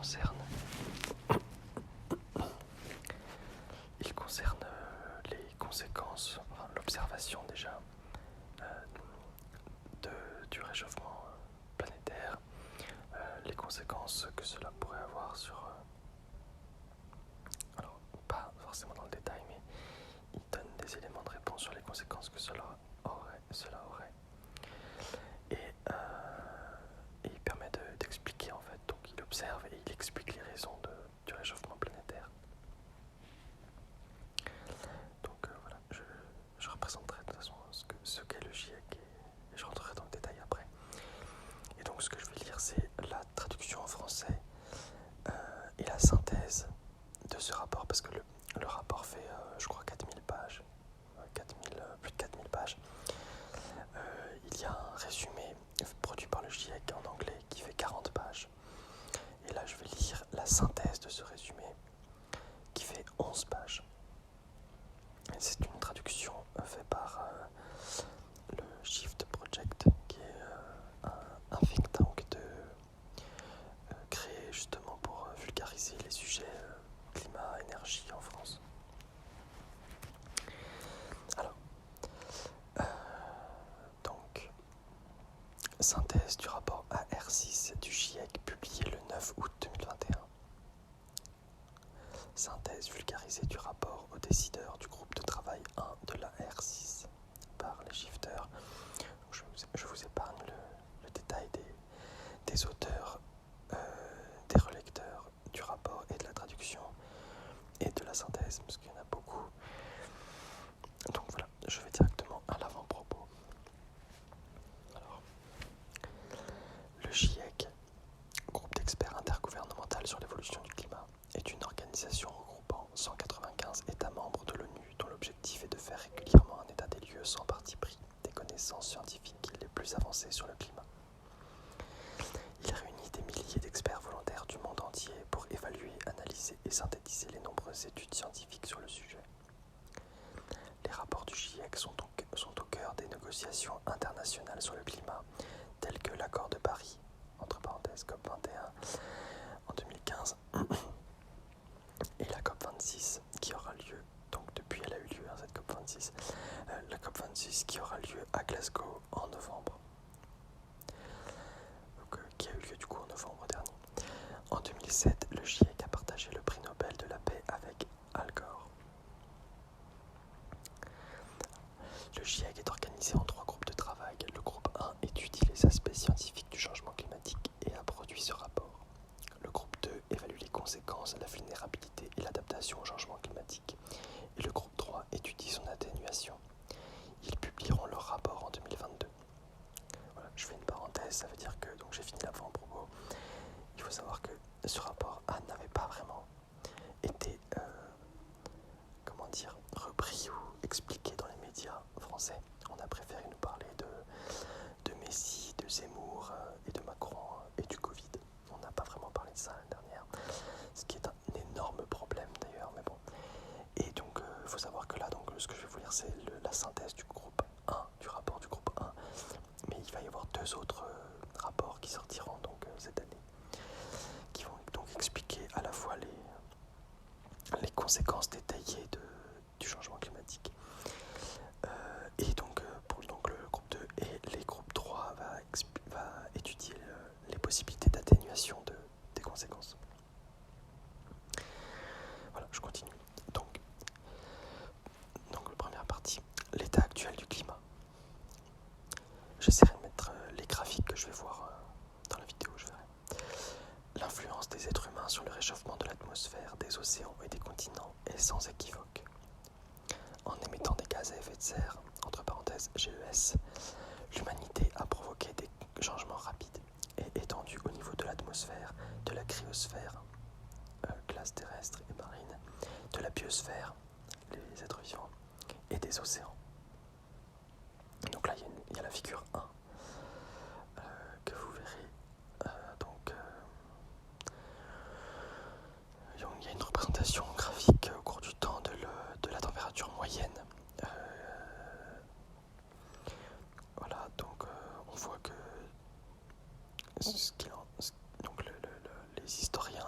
concerne les conséquences, enfin, l'observation déjà du réchauffement planétaire, les conséquences que cela pourrait avoir sur... alors, pas forcément dans le détail, mais il donne des éléments de réponse sur les conséquences que cela aurait. Et il permet d'expliquer en fait, donc il observe et il explique les raisons du réchauffement planétaire. Donc voilà, je représenterai de toute façon ce qu'est le GIEC et je rentrerai dans le détail après. Et donc ce que je vais lire, c'est la traduction en français et la synthèse de ce rapport, parce que le rapport fait, je crois, 4000 pages, plus de 4000 pages. Il y a un résumé produit par le GIEC en anglais qui fait 40 pages. Et là, je vais lire la synthèse de ce résumé qui fait 11 pages. Et c'est une traduction faite par le Shift Project, qui est un think tank créé justement pour vulgariser les sujets climat, énergie en France. Alors, donc, synthèse du rapport AR6 du GIEC publié le 9 août 2021. Synthèse vulgarisée du rapport aux décideurs du groupe de travail 1 de la R6 par les shifters. Je vous épargne le détail des auteurs, des relecteurs du rapport et de la traduction et de la synthèse, parce qu'il y en a beaucoup. Donc voilà, je vais directement à l'avant-propos. Alors, le GIEC, groupe d'experts intergouvernemental sur l'évolution du climat, est une organisation regroupant 195 États membres de l'ONU dont l'objectif est de faire régulièrement un état des lieux sans parti pris des connaissances scientifiques les plus avancées sur le climat. Il réunit des milliers d'experts volontaires du monde entier pour évaluer, analyser et synthétiser les nombreuses études scientifiques sur le sujet. Les rapports du GIEC sont au cœur des négociations internationales sur le climat, telles que l'accord de Paris, entre parenthèses COP21, en 2015, et la COP26 qui aura lieu, donc depuis elle a eu lieu cette COP26, la COP26 qui aura lieu à Glasgow en novembre, donc, qui a eu lieu du coup en novembre dernier. En 2007, le GIEC a partagé le prix Nobel de la paix avec Al Gore. Le GIEC est organisé en 3 groupes de travail. Le groupe 1 étudie les aspects scientifiques du changement climatique et a produit ce rapport. Le groupe 2 évalue les conséquences, la vulnérabilité et l'adaptation au changement climatique. Et le groupe 3 étudie son atténuation. Ils publieront leur rapport en 2022. Voilà, je fais une parenthèse, ça veut dire que donc j'ai fini l'avant-propos. Il faut savoir que ce rapport n'avait pas vraiment été repris ou expliqué dans les médias français. On a préféré nous parler de Messi, de Zemmour et de Macron et du Covid. On n'a pas vraiment parlé de ça l'année dernière, ce qui est un énorme problème d'ailleurs, mais bon. Et donc il faut savoir que là, donc, ce que je vais vous lire, c'est la synthèse du groupe 1, du rapport du groupe 1, mais il va y avoir 2 autres rapports qui sortiront donc cette année, qui vont donc expliquer à la fois les conséquences détaillées du changement climatique. Et donc pour le groupe 2 et les groupes 3 va étudier les possibilités d'atténuation des conséquences. Voilà, je continue. Donc la première partie, l'état actuel du climat. J'essaierai de mettre les graphiques que je vais voir dans la vidéo, je verrai. L'influence des êtres humains sur le réchauffement de l'atmosphère, des océans et des continents est sans équivoque. En émettant des gaz à effet de serre, entre parenthèses GES, l'humanité a provoqué des changements rapides et étendus au niveau de l'atmosphère, de la cryosphère, glace terrestre et marine, de la biosphère, les êtres vivants, et des océans. Donc là, il y a la figure 1 que vous verrez. Il y a une représentation graphique au cours du temps de la température moyenne. Voilà, donc on voit que les historiens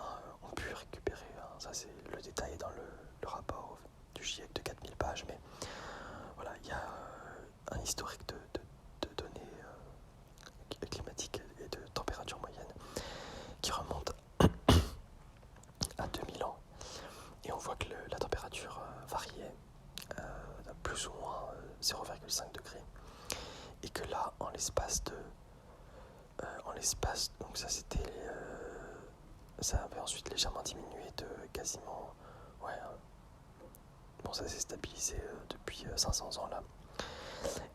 ça c'est le détail dans le rapport du GIEC de 4000 pages, mais voilà, il y a un historique de données climatiques et de température moyenne qui remonte à 2000 ans, et on voit que la température variait de plus ou moins 0,5 degrés, et que là, donc ça avait ensuite légèrement diminué de quasiment, bon, ça s'est stabilisé depuis 500 ans là,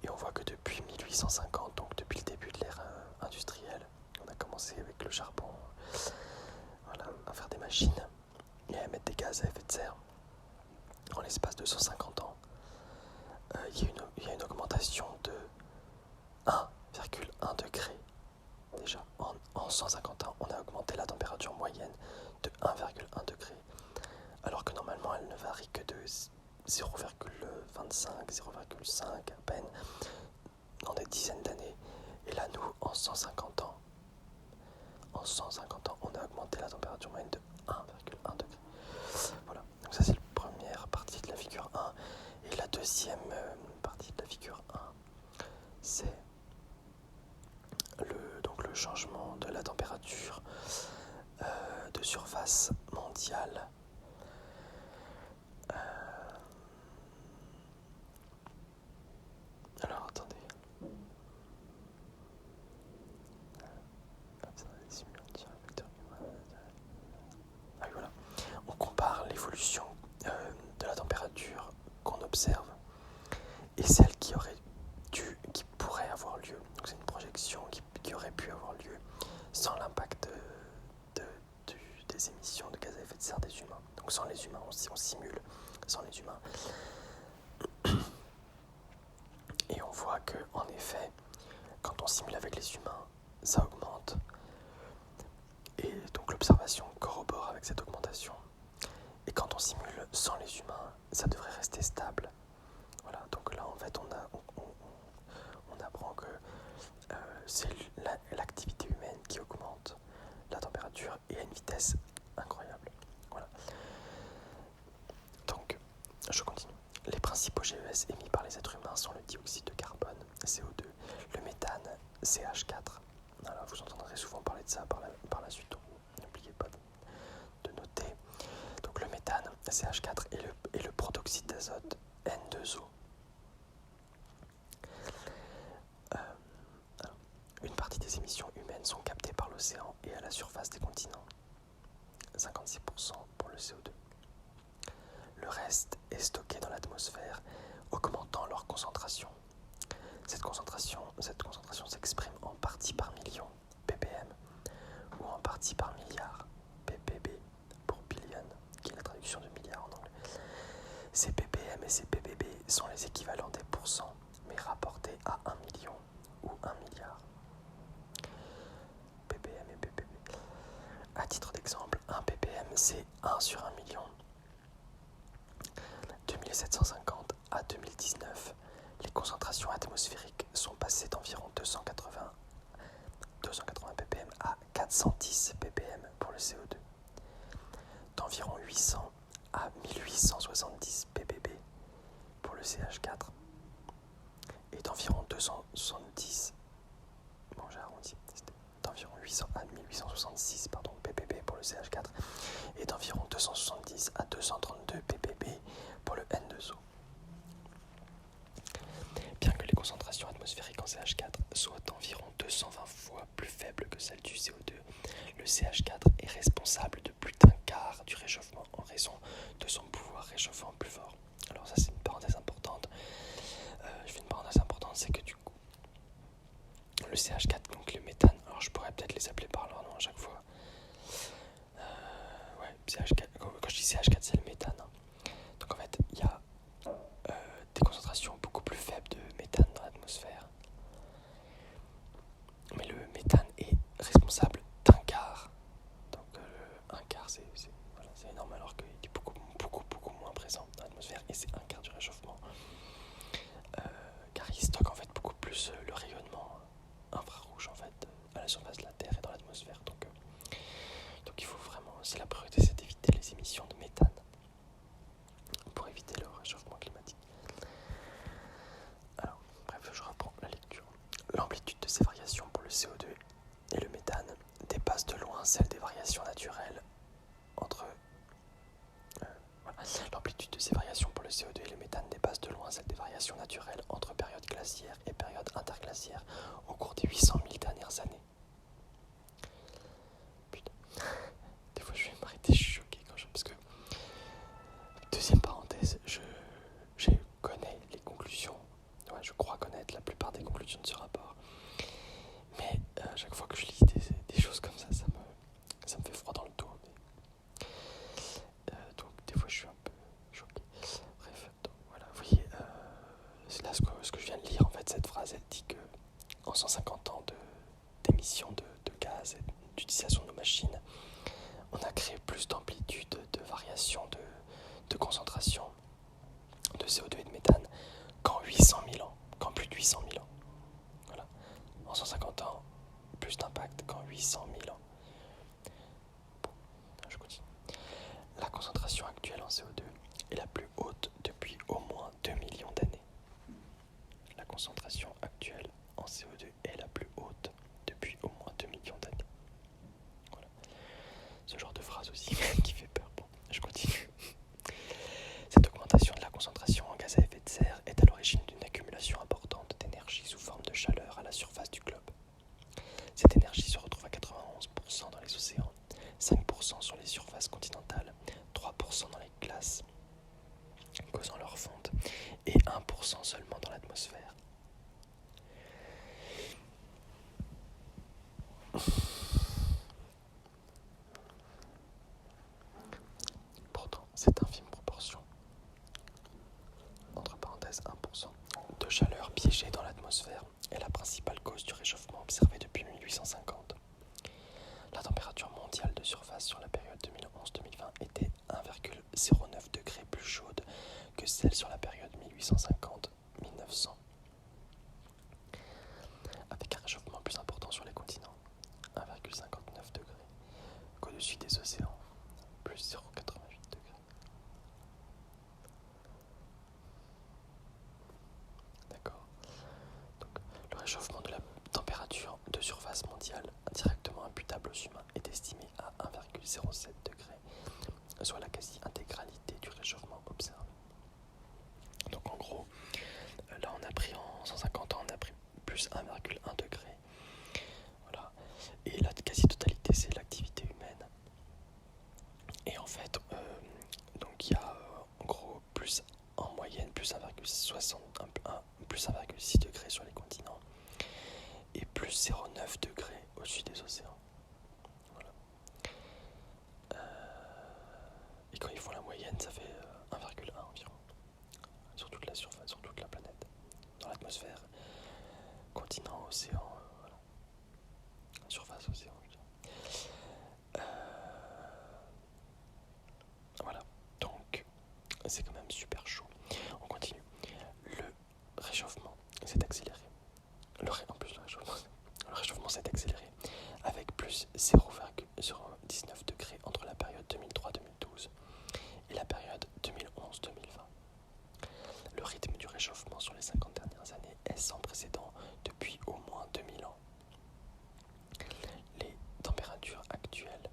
et on voit que depuis 1850, donc depuis le début de l'ère industrielle, on a commencé avec le charbon, voilà, à faire des machines et à émettre des gaz à effet de serre. En l'espace de 150 ans, il y a une augmentation de 1,1 degré. Déjà, en 150 ans, on a augmenté la température moyenne de 1,1 degré, alors que normalement elle ne varie que de 0,25, 0,5 à peine dans des dizaines d'années. Et là, nous, en 150 ans, on a augmenté la température moyenne de 1,1 degré. Voilà, donc ça c'est la première partie de la figure 1. Et la deuxième partie de la figure 1, c'est le changement de la température de surface mondiale. Alors attendez. Ah oui, voilà. On compare l'évolution de la température qu'on observe et celle qui pourrait avoir lieu. Donc c'est une projection qui aurait pu avoir lieu sans l'impact des émissions de gaz à effet de serre des humains. Donc sans les humains, on simule sans les humains. Et on voit que, en effet, quand on simule avec les humains, ça augmente. Et donc l'observation corrobore avec cette augmentation. Et quand on simule sans les humains, ça devrait rester stable. Voilà, donc là en fait on apprend que c'est l'activité humaine qui augmente la température et à une vitesse incroyable. Voilà. Donc, je continue. Les principaux GES émis par les êtres humains sont le dioxyde de carbone, CO2, le méthane, CH4. Alors, vous entendrez souvent parler de ça par la suite, donc n'oubliez pas de noter. Donc le méthane, CH4, et le protoxyde d'azote, N2O. Une partie des émissions humaines sont captées par l'océan et à la surface des continents. 56% pour le CO2. Le reste est stocké dans l'atmosphère, augmentant leur concentration. Cette concentration s'exprime en partie par million, ppm, ou en partie par milliard, ppb, pour billion, qui est la traduction de milliard en anglais. Ces ppm et ces ppb sont les équivalents des pourcents, mais rapportés à 1 million ou 1 milliard. ppm et ppb. À titre d'exemple, un ppm c'est 1 sur 1 million. De 1750 à 2019, les concentrations atmosphériques sont passées d'environ 280 ppm à 410 ppm pour le CO2, d'environ 800 à 1870 ppb pour le CH4 et d'environ 270, bon j'ai arrondi, c'était d'environ 800 à 1866 ppb pour le CH4 et d'environ 270 à 232 ppb pour le N2O. Bien que les concentrations atmosphériques en CH4 soient environ 220 fois plus faibles que celles du CO2, le CH4 est responsable de plus d'un quart du réchauffement en raison de son pouvoir réchauffant plus fort. Alors ça c'est une parenthèse importante. Je fais une parenthèse importante, c'est que du coup, le CH4, donc le méthane, alors je pourrais peut-être les appeler par leur nom à chaque fois. CH4, quand je dis CH4 c'est le méthane. Donc en fait il y a des concentrations beaucoup plus faibles de méthane dans l'atmosphère. Mais le méthane est responsable d'un quart. Donc un quart c'est énorme, alors qu'il est beaucoup moins présent dans l'atmosphère et c'est un quart du réchauffement. Car il stocke en fait beaucoup plus le rayonnement infrarouge en fait à la surface de la Terre et dans l'atmosphère. Donc il faut vraiment, c'est la priorité, c'est d'éviter les émissions de méthane loin celle des variations naturelles entre... voilà. L'amplitude de ces variations pour le CO2 et le méthane dépasse de loin celle des variations naturelles entre périodes glaciaires et périodes interglaciaires au cours des 800 000 dernières années. Putain. Des fois je vais m'arrêter, je suis choqué quand je... Parce que, deuxième parenthèse, je connais les conclusions. Ouais, je crois connaître la plupart des conclusions de ce rapport. Mais à chaque fois que je lis des choses comme ça, ça me fait froid dans le dos. Donc des fois je suis un peu choqué. Bref, donc, voilà, vous voyez, c'est là ce que je viens de lire, en fait, cette phrase, elle dit que en 150 ans d'émissions de gaz et d'utilisation de nos machines, on a créé plus d'amplitude, de variation, de concentration de CO2 et de méthane qu'en 800 000 ans, qu'en plus de 800 000 ans. Voilà. En 150 ans, plus d'impact qu'en 800 000 ans. Bon, je continue. La concentration actuelle en CO2 est la plus haute depuis au moins 2 millions d'années. La concentration actuelle en CO2 est la plus haute depuis au moins 2 millions d'années. Voilà. Ce genre de phrase aussi qui fait peur. Bon, je continue. Cette augmentation de la concentration en gaz à effet de serre est à l'origine d'une accumulation importante d'énergie sous forme de chaleur à la surface du globe. Cette énergie se retrouve à 91% dans les océans, 5% sur les surfaces continentales, 3% dans les glaces causant leur fonte et 1% seulement dans l'atmosphère. Pourtant, cette infime proportion, entre parenthèses 1%, de chaleur piégée dans l'atmosphère est la principale cause du réchauffement observé depuis 1850. La température mondiale de surface sur la période 2011-2020 était 1,09 degrés plus chaude que celle sur la période 1850-1900, avec un réchauffement plus important sur les continents, 1,59 degrés, qu'au-dessus des océans, plus 0,88 degrés. D'accord. Donc, le réchauffement de la température de surface mondiale indirectement imputable aux humains est estimé à 1,07 degrés, soit la quasi-intégralité du réchauffement observé. Donc en gros, là on a pris en 150 ans, on a pris plus 1,1 degré. Voilà. Et la quasi-totalité, c'est l'activité humaine. Et en fait, donc il y a en gros plus en moyenne plus 1,6 degrés sur les continents et plus 0,9 degrés au-dessus des océans. Voilà. Et quand ils font la moyenne, ça fait 1,1 environ sur toute la surface, sur toute la planète. Dans l'atmosphère, continent, océan, voilà. Surface, océan. Voilà, donc c'est quand même super chaud. On continue. Le réchauffement s'est accéléré. Le réchauffement s'est accéléré avec plus 0,19 degrés entre la période 2003-2012 et la période 2011-2020. Le rythme du réchauffement sur les 50 dernières années est sans précédent depuis au moins 2000 ans. Les températures actuelles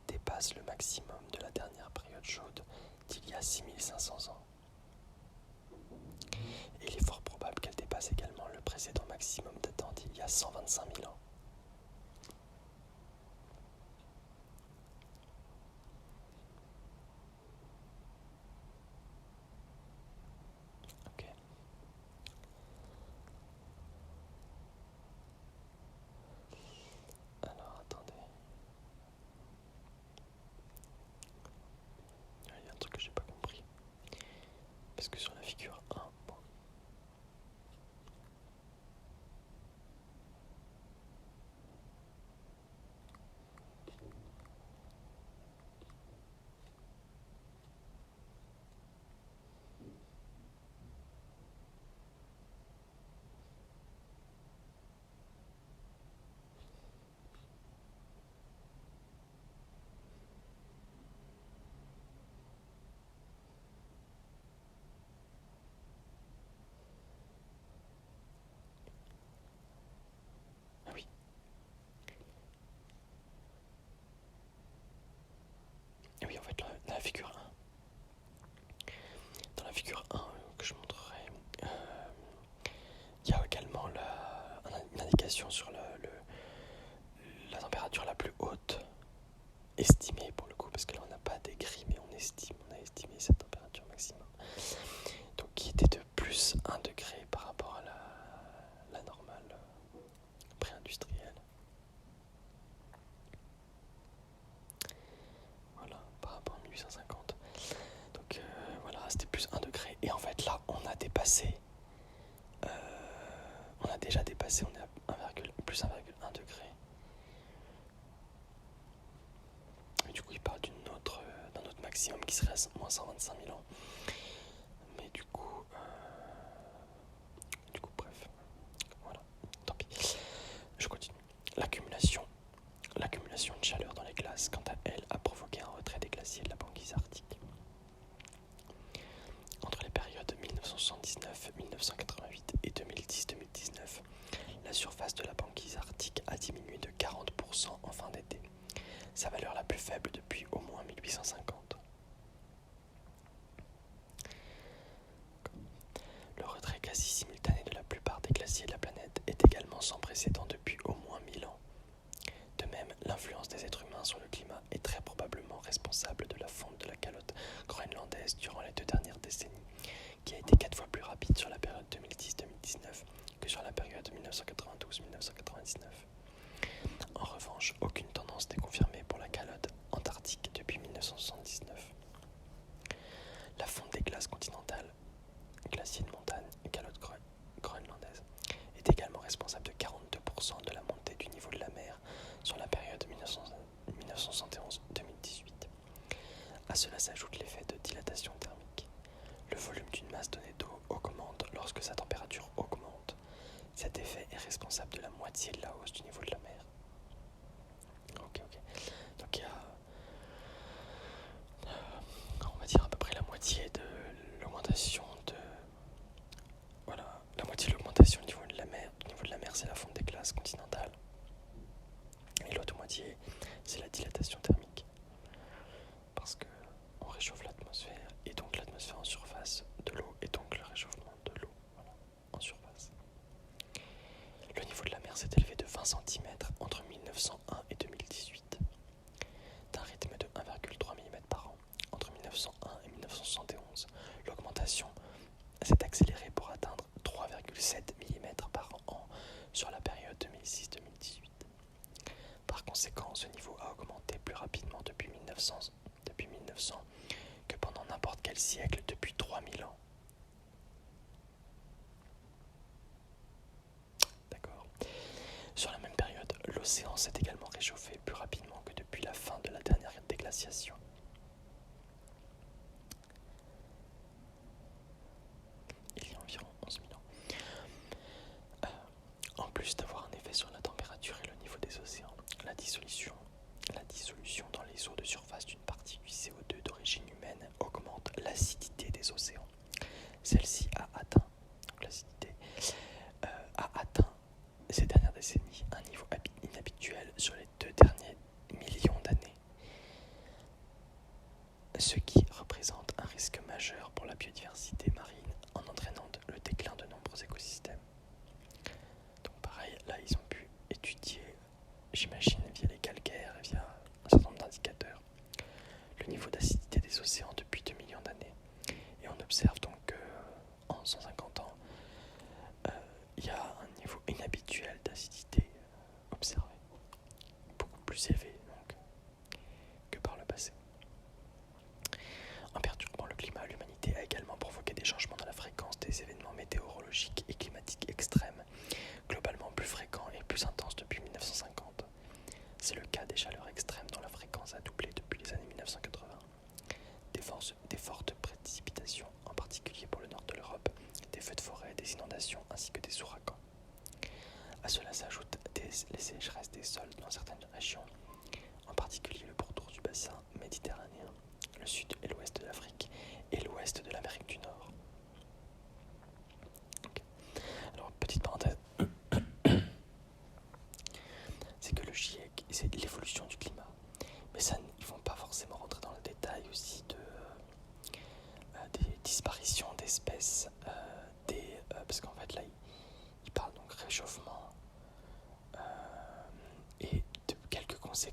dépassent le maximum de la dernière période chaude d'il y a 6500 ans. Et il est fort probable qu'elle dépasse également le précédent maximum datant d'il y a 125 000 ans. Ok. Alors, attendez. Il y a un truc que j'ai pas compris. Parce que sur la figure 1, bon. estimée pour le coup, parce que là on n'a pas décrit, mais on a estimé sa température maximum. Donc qui était de plus 1 degré par rapport à la normale pré-industrielle. Voilà, par rapport à 1850. Donc voilà, c'était plus 1 degré. Et en fait là, on a déjà dépassé, on est à plus 1,1 degré. Et du coup, il parle d'un autre maximum qui serait à moins 125 000 ans. Mais du coup, bref, voilà, tant pis. Je continue. L'accumulation de chaleur dans les glaces, quant à elle, a provoqué un retrait des glaciers de la banquise arctique. Entre les périodes 1979-1988 et 2010-2019, la surface de la banquise arctique a diminué de 40% en fin d'été, sa valeur la plus faible depuis au moins 1850. Le retrait quasi simultané de la plupart des glaciers de la planète est également sans précédent depuis au moins 1000 ans. De même, l'influence des êtres humains sur le climat est très probablement responsable de la fonte de la calotte groenlandaise durant les 2 dernières décennies, qui a été 4 fois plus rapide sur la période 2010-2019 que sur la période 1992-1999. En revanche, aucune tendance n'est confirmée pour la calotte antarctique depuis 1979. La fonte des glaces continentales, glaciers de montagne et calotte groenlandaise, est également responsable de 42% de la montée du niveau de la mer sur la période 1971-2018. À cela s'ajoute l'effet de dilatation thermique. Le volume d'une masse donnée d'eau augmente lorsque sa température augmente. Cet effet est responsable de la moitié de la hausse du niveau de la mer. Ok. Donc il y a, on va dire à peu près la moitié de l'augmentation la moitié de l'augmentation du niveau de la mer. Du niveau de la mer, c'est la fonte des glaces continentales. Et l'autre moitié, c'est la dilatation thermique. Parce qu'on réchauffe l'atmosphère, et donc l'atmosphère en surface de l'eau, et donc le réchauffement de l'eau en surface. Le niveau de la mer s'est élevé de 20 cm entre 1901 et 2018, d'un rythme de 1,3 mm par an. Entre 1901 et 1971, l'augmentation s'est accélérée pour atteindre 3,7 mm par an sur la période 2006-2018. Par conséquent, ce niveau a augmenté plus rapidement depuis 1900 que pendant n'importe quel siècle depuis 3000 ans. D'accord. Sur la même période, l'océan s'est également réchauffé plus rapidement que depuis la fin de la dernière déglaciation. Il y a environ 11 000 ans. En plus d'avoir un effet sur la température et le niveau des océans, la dissolution dans les eaux de surface d'une partie du CO2 d'origine humaine augmente l'acidité des océans. Celle-ci a atteint ces dernières décennies un niveau inhabituel sur les 2 derniers millions d'années, ce qui représente un risque majeur pour la biodiversité marine en entraînant le déclin de nombreux écosystèmes. Donc pareil, là ils ont pu étudier, j'imagine via les calcaires et via un certain nombre d'indicateurs, le niveau d'acidité des océans depuis 2 millions d'années. Et on observe donc qu'en 150 ans, il y a un niveau inhabituel d'acidité observé, beaucoup plus élevé donc, que par le passé. En perturbant le climat, l'humanité a également provoqué des changements dans la fréquence des événements météorologiques et climatiques extrêmes, globalement plus fréquents et plus intenses depuis 1950. C'est le cas des chaleurs extrêmes dont la fréquence a doublé depuis les années 1980, des fortes précipitations, en particulier pour le nord de l'Europe, des feux de forêt, des inondations ainsi que des ouragans. À cela s'ajoutent les sécheresses des sols dans certaines régions, en particulier le pourtour du bassin méditerranéen, le sud et l'ouest de l'Afrique et l'ouest de l'Amérique du Nord. Okay. Alors, petite parenthèse, c'est que le GIEC, c'est l'évolution du climat, mais ça, ils ne vont pas forcément rentrer dans le détail aussi des disparitions d'espèces, parce qu'en fait là, ils parlent donc réchauffement et de quelques conséquences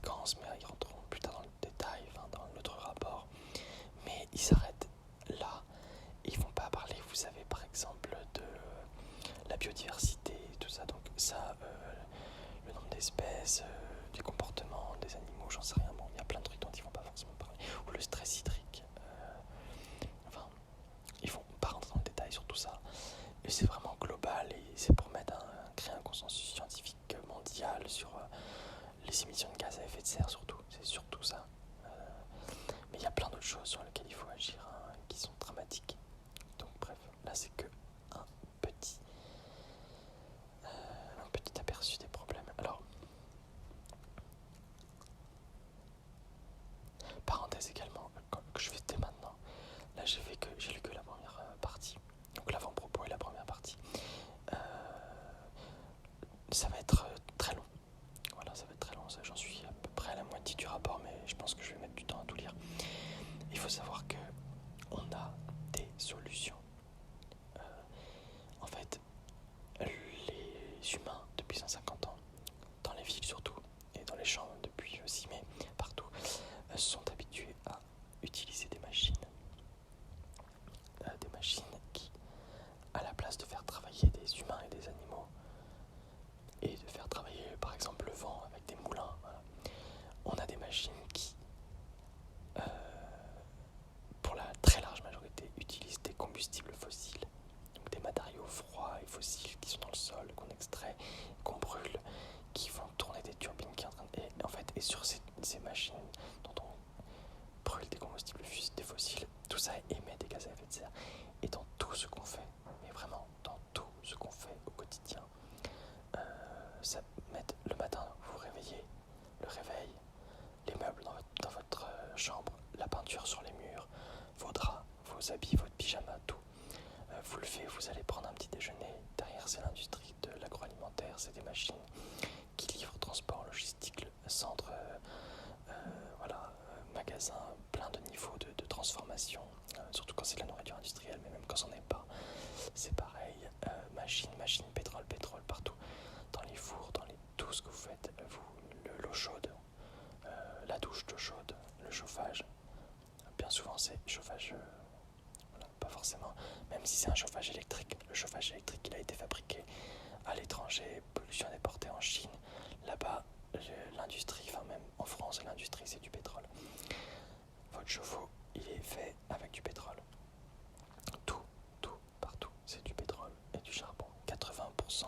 biodiversité, tout ça. Donc ça, le nombre d'espèces, des comportements des animaux, j'en sais rien. Bon, il y a plein de trucs dont ils vont pas forcément parler. Ou le stress hydrique. Enfin, ils vont pas rentrer dans le détail sur tout ça. Et c'est vraiment global et c'est pour créer un consensus scientifique mondial sur les émissions de gaz à effet de serre surtout. C'est surtout ça. Mais il y a plein d'autres choses sur lesquelles il faut agir qui sont dramatiques. Donc bref, là c'est que un petit aperçu des problèmes. Alors, parenthèse également, que je fais dès maintenant. Là j'ai lu que la première partie. Donc l'avant-propos et la première partie. Ça va être très long. Voilà, ça va être très long. J'en suis à peu près à la moitié du rapport, mais je pense que je vais mettre du temps à tout lire. Il faut savoir que on a des solutions. En fait, les humains, depuis 150 ans, dans les villes surtout, et dans les champs depuis aussi, mais partout, sont habitués à utiliser des machines. Des machines qui, à la place de faire travailler des humains et des animaux, et de faire travailler par exemple le vent avec des moulins, voilà, on a des machines qui, pour la très large majorité, utilisent des combustibles fossiles, donc des matériaux froids et fossiles qui sont dans le sol, qu'on extrait, qu'on brûle, qui font tourner des turbines qui sont en train de... Et sur ces machines dont on brûle des combustibles fossiles, tout ça émet des gaz à effet de serre. Et dans tout ce qu'on fait, mais vraiment dans tout ce qu'on fait au quotidien, le matin, vous vous réveillez, le réveil, les meubles dans votre chambre, la peinture sur les murs, vos draps, vos habits, votre pyjama, tout. Vous levez, vous allez prendre un petit déjeuner. Derrière, c'est l'industrie de l'agroalimentaire, c'est des machines qui livrent transport, logistique, centre, magasin, plein de niveaux de transformation, surtout quand c'est de la nourriture industrielle, mais même quand c'en est pas, c'est pareil. Machine, pétrole, partout. Dans les fours, tout ce que vous faites, l'eau chaude, la douche d'eau chaude, le chauffage. Bien souvent, c'est chauffage, pas forcément, même si c'est un chauffage électrique. Le chauffage électrique, il a été fabriqué à l'étranger, pollution déportée en Chine. Là-bas, l'industrie, enfin même en France, l'industrie, c'est du pétrole. Votre chauffe-eau, il est fait avec du pétrole. Tout, partout, c'est du pétrole et du charbon. 80%,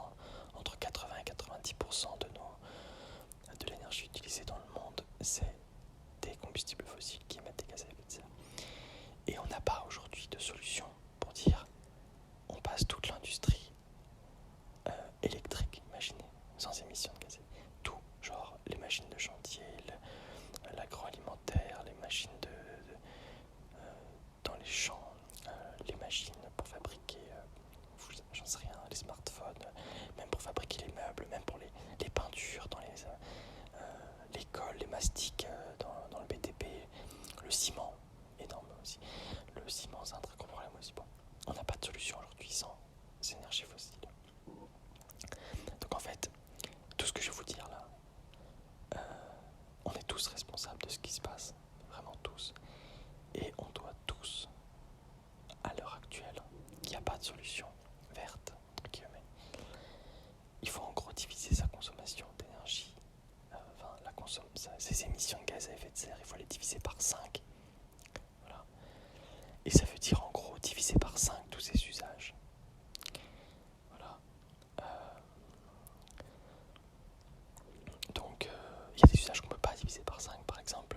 entre 80 et 90% de l'énergie utilisée dans le monde, c'est des combustibles fossiles qui émettent des gaz à effet de serre. Et on n'a pas aujourd'hui de solution pour dire on passe toute l'industrie électrique, imaginez, sans émissions de gaz. Tout, genre les machines de chantier, l'agroalimentaire, les machines dans les champs, les machines pour fabriquer, j'en sais rien, les smartphones, même pour fabriquer les meubles, même pour les peintures dans l'école, les mastiques dans le BTP, le ciment, énorme aussi. Le ciment, c'est un très gros problème aussi. Bon, on n'a pas de solution aujourd'hui sans énergies fossiles. Donc en fait, tout ce que je vais vous dire là, on est tous responsables de ce qui se passe, vraiment tous. Et on doit tous, à l'heure actuelle, il n'y a pas de solution verte, entre guillemets. Il faut en gros diviser sa consommation d'énergie, ses émissions de gaz à effet de serre, il faut les diviser par 5. Voilà. Et ça veut dire en gros diviser par 5 tous ces usages. Voilà. Donc il y a des usages qu'on ne peut pas diviser par 5. Par exemple,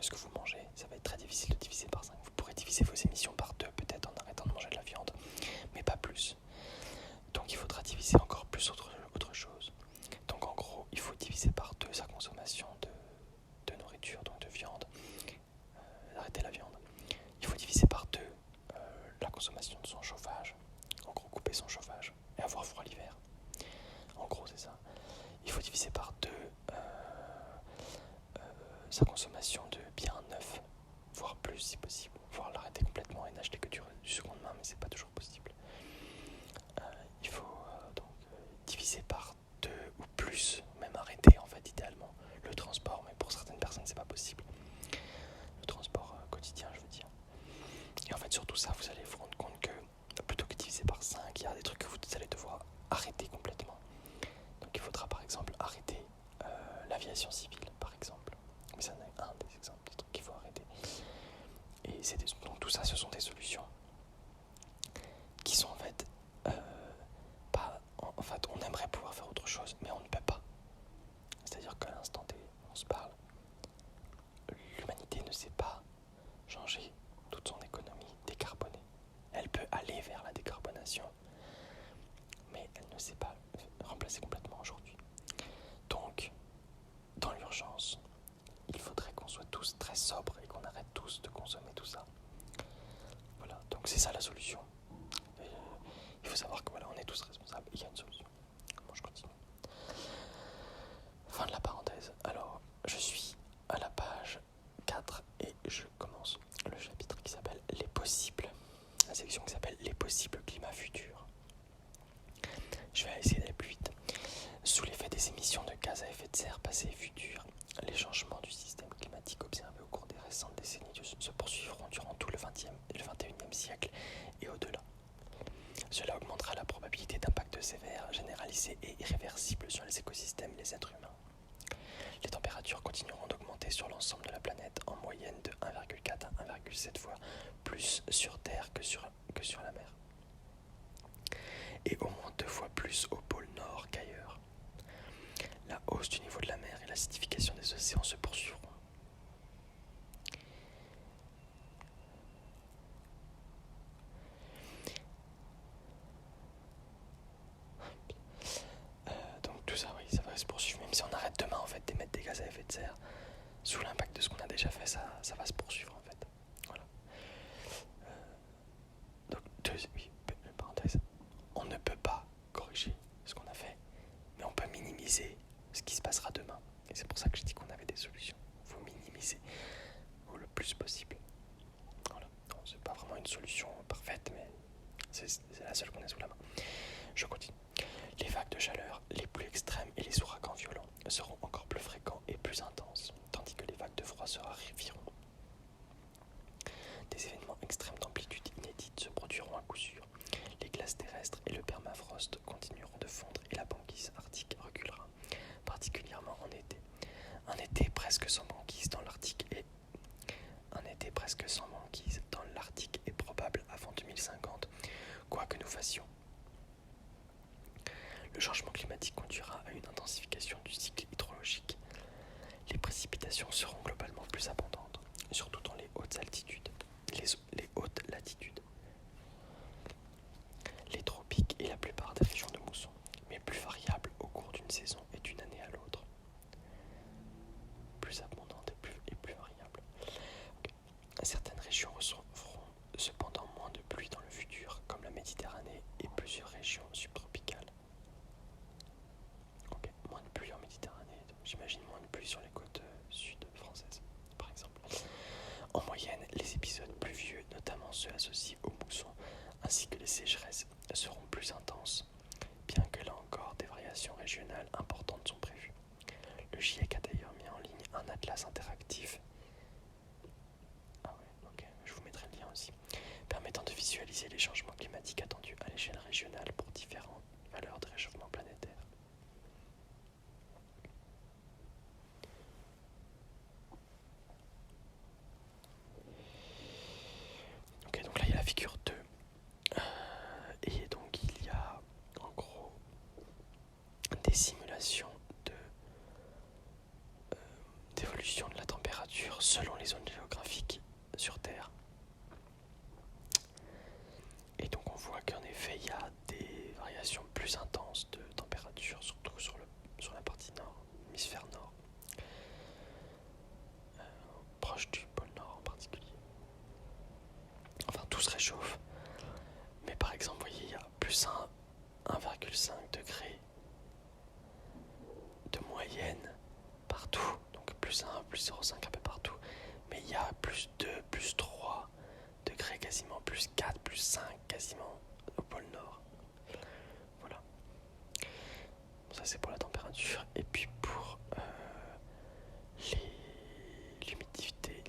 ce que vous mangez, ça va être très difficile de diviser par 5. Vous pourrez diviser vos émissions par 2 peut-être en arrêtant de manger de la viande, mais pas plus. Donc il faudra diviser encore plus autre chose. Donc en gros, il faut diviser par 2 sa consommation de nourriture, donc de viande. Arrêter la viande. Il faut diviser par 2 la consommation de son chauffage. En gros, couper son chauffage et avoir froid l'hiver. En gros, c'est ça. Il faut diviser par 2 sa consommation de biens neufs, voire plus si possible, voire l'arrêter complètement et n'acheter que du seconde main, mais c'est pas toujours possible. Il faut donc diviser par 2 ou plus, même arrêter en fait idéalement le transport, mais pour certaines personnes c'est pas possible. Le transport quotidien, je veux dire. Et en fait sur tout ça, vous allez vous rendre compte que plutôt que diviser par 5, il y a des trucs que vous allez devoir arrêter complètement. Donc il faudra par exemple arrêter l'aviation civile, par exemple. Mais ça n'est un des exemples des trucs qu'il faut arrêter. Et donc tout ça, ce sont des solutions qui sont en fait pas... En fait, on aimerait pouvoir faire autre chose, mais on ne peut pas. C'est-à-dire qu'à l'instant T, on se parle, l'humanité ne sait pas changer toute son économie décarbonée. Elle peut aller vers la décarbonation, mais elle ne sait pas remplacer complètement aujourd'hui. Donc, dans l'urgence, il faudrait qu'on soit tous très sobres et qu'on arrête tous de consommer tout ça. Voilà, donc c'est ça la solution. Il faut savoir que voilà, on est tous responsables, il y a une solution. Bon, je continue. Fin de la parenthèse. Alors, je suis à la page 4 et je commence le chapitre qui s'appelle Les possibles. La section qui s'appelle Les possibles climats futurs. Je vais essayer d'aller plus vite. Sous l'effet des émissions de gaz à effet de serre passées et futures, les changements du système climatique observés au cours des récentes décennies se poursuivront durant tout le XXe et le XXIe siècle et au-delà. Cela augmentera la probabilité d'impacts sévères, généralisés et irréversibles sur les écosystèmes et les êtres humains. Les températures continueront d'augmenter sur l'ensemble de la planète en moyenne de 1,4 à 1,7 fois plus sur Terre que sur la mer. Et au moins 2 fois plus au pôle Nord qu'ailleurs. La hausse du niveau de la mer et l'acidification des océans se poursuivront. Donc tout ça, oui, ça va se poursuivre. Même si on arrête demain en fait d'émettre des gaz à effet de serre, sous l'impact de ce qu'on a déjà fait, ça va se poursuivre en fait. Voilà. Donc, oui, parenthèse, on ne peut pas corriger ce qu'on a fait, mais on peut minimiser ce qui se passera demain. Et c'est pour ça que je dis qu'on avait des solutions. Il faut minimiser le plus possible. Voilà. Non, c'est pas vraiment une solution parfaite, mais c'est la seule qu'on a sous la main. Je continue. Les vagues de chaleur les plus extrêmes et les ouragans violents seront encore plus fréquents et plus intenses, tandis que les vagues de froid se raréfieront. Des événements extrêmes d'amplitude inédite se produiront à coup sûr. Les glaces terrestres et le permafrost continueront de fondre et la banquise arctique reculera, particulièrement en été. Un été presque sans banquise dans l'Arctique est probable avant 2050, quoi que nous fassions. Le changement climatique conduira à une intensification du cycle hydrologique. Les précipitations seront globalement plus abondantes, surtout dans les hautes altitudes. Les tropiques et la plupart des régions de mousson, mais plus variables au cours d'une saison et d'une année à l'autre. Plus abondantes et plus variables. Okay. Certaines régions recevront cependant moins de pluie dans le futur, comme la Méditerranée et plusieurs régions subtropicales. Okay. Moins de pluie en Méditerranée, j'imagine moins de pluie sur les côtes sud françaises, par exemple. En moyenne, les épisodes pluvieux, notamment ceux associés aux moussons, ainsi que les sécheresses, seront plus intenses, bien que là encore des variations régionales importantes sont prévues. Le GIEC a d'ailleurs mis en ligne un atlas interactif, je vous mettrai le lien aussi, permettant de visualiser les changements climatiques attendus à l'échelle régionale pour différentes valeurs de réchauffement planétaire. Ok, donc là il y a la figure 2. Et donc il y a en gros des simulations d'évolution de la température selon les zones géographiques sur Terre. Et donc on voit qu'en effet il y a des variations plus intenses de température, surtout sur la partie nord, l'hémisphère nord, proche du pôle nord en particulier. Enfin tout se réchauffe, mais par exemple vous voyez il y a plus 1,5 degré de moyenne partout, donc plus 1, plus 0,5 un peu partout, mais il y a plus 2, plus 3 degrés quasiment, plus 4, plus 5 quasiment au pôle nord. Voilà. Ça c'est pour la température. Et puis pour l'humidité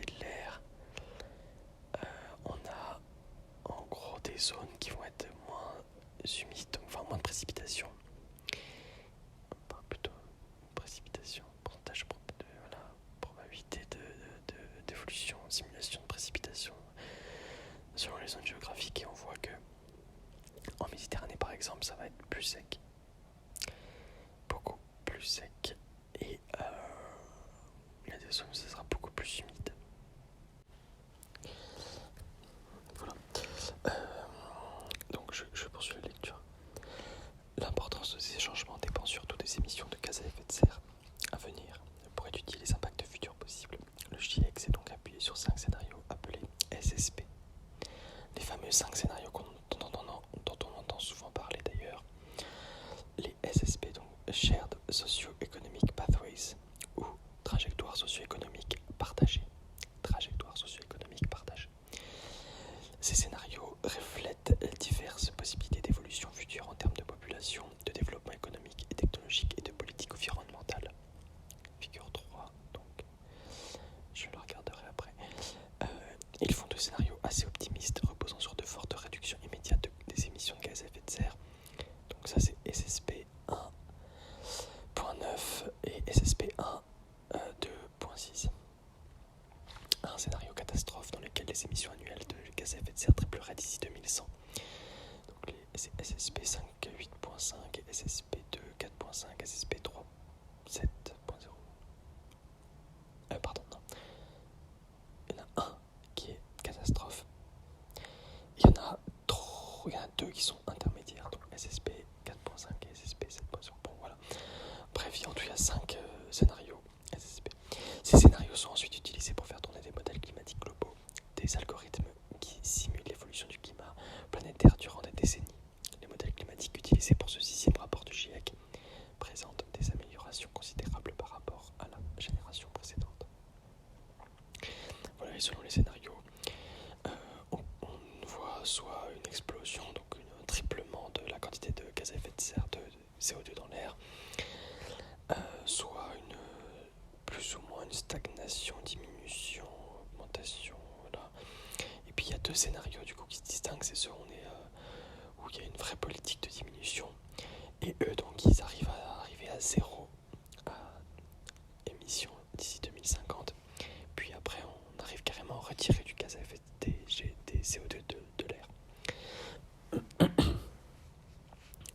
de l'air, on a en gros des zones qui vont être moins humides, enfin moins de précipitations simulation de précipitation selon les zones géographiques et on voit que en Méditerranée par exemple ça va être plus sec, beaucoup plus sec et il y a des zones où ça sera beaucoup plus humide. Voilà. Donc je poursuis la lecture. L'importance de ces changements dépend surtout des émissions de gaz à effet de serre à venir. Pour étudier les impacts futurs possibles, le GIEC s'est donc appuyé sur 5 scénarios appelés SSP. Les fameux 5 scénarios dont on entend souvent parler d'ailleurs. Les SSP, donc Shared Socio-Economic Pathways ou trajectoire socio-économique partagée. Trajectoire socio-économique partagée. Ces scénarios reflètent diverses possibilités d'évolution future en termes de population, de développement économique et technologique et de politique environnementale. Figure 3, donc je le regarderai après. Ils font 2 scénarios assez optimistes, reposant sur de fortes réductions immédiates des émissions de gaz à effet de serre. Donc ça c'est SSP 1.9 et SSP 1.2.6. Un scénario catastrophe dans lequel les émissions annuelles de gaz à effet de serre tripleraient d'ici 2100. Donc les SSP 5.8.5 et SSP 2.4.5, SSP 3.7.0. Pardon, non. Il y en a un qui est catastrophe. Il y en a 2 qui sont intermédiaires, donc SSP 4.5 et SSP 7.0. Bon voilà. Bref, en tout il y a 5 scénarios SSP. Ces scénarios sont ensuite utilisés pour faire tourner des modèles climatiques globaux, des algorithmes qui simulent l'évolution du climat planétaire durant des décennies. Les modèles climatiques utilisés pour ce 6e rapport du GIEC présentent des améliorations considérables par rapport à la génération précédente. Voilà, et selon les scénarios, on voit soit une explosion, donc un triplement de la quantité de gaz à effet de serre, de CO2 dans l'air, soit plus ou moins une stagnation, diminution, augmentation, voilà. Et puis il y a 2 scénarios du coup qui se distinguent, c'est ceux où il y a une vraie politique de diminution, et eux donc ils arrivent à 0 émissions d'ici 2050, puis après on arrive carrément à retirer du gaz à effet des CO2 de l'air.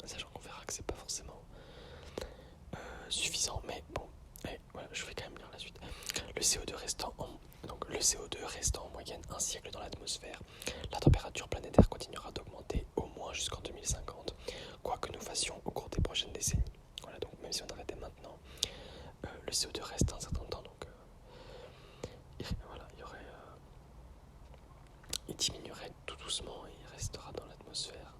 Sachant qu'on verra que c'est pas forcément suffisant, mais bon, voilà, je vais quand même lire la suite. Le CO2 restant en moyenne un siècle dans l'atmosphère, la température planétaire continuera d'augmenter au moins jusqu'en 2050, quoi que nous fassions au cours des prochaines décennies. Voilà, donc même si on arrêtait maintenant, le CO2 reste un certain temps, donc il diminuerait tout doucement et il restera dans l'atmosphère.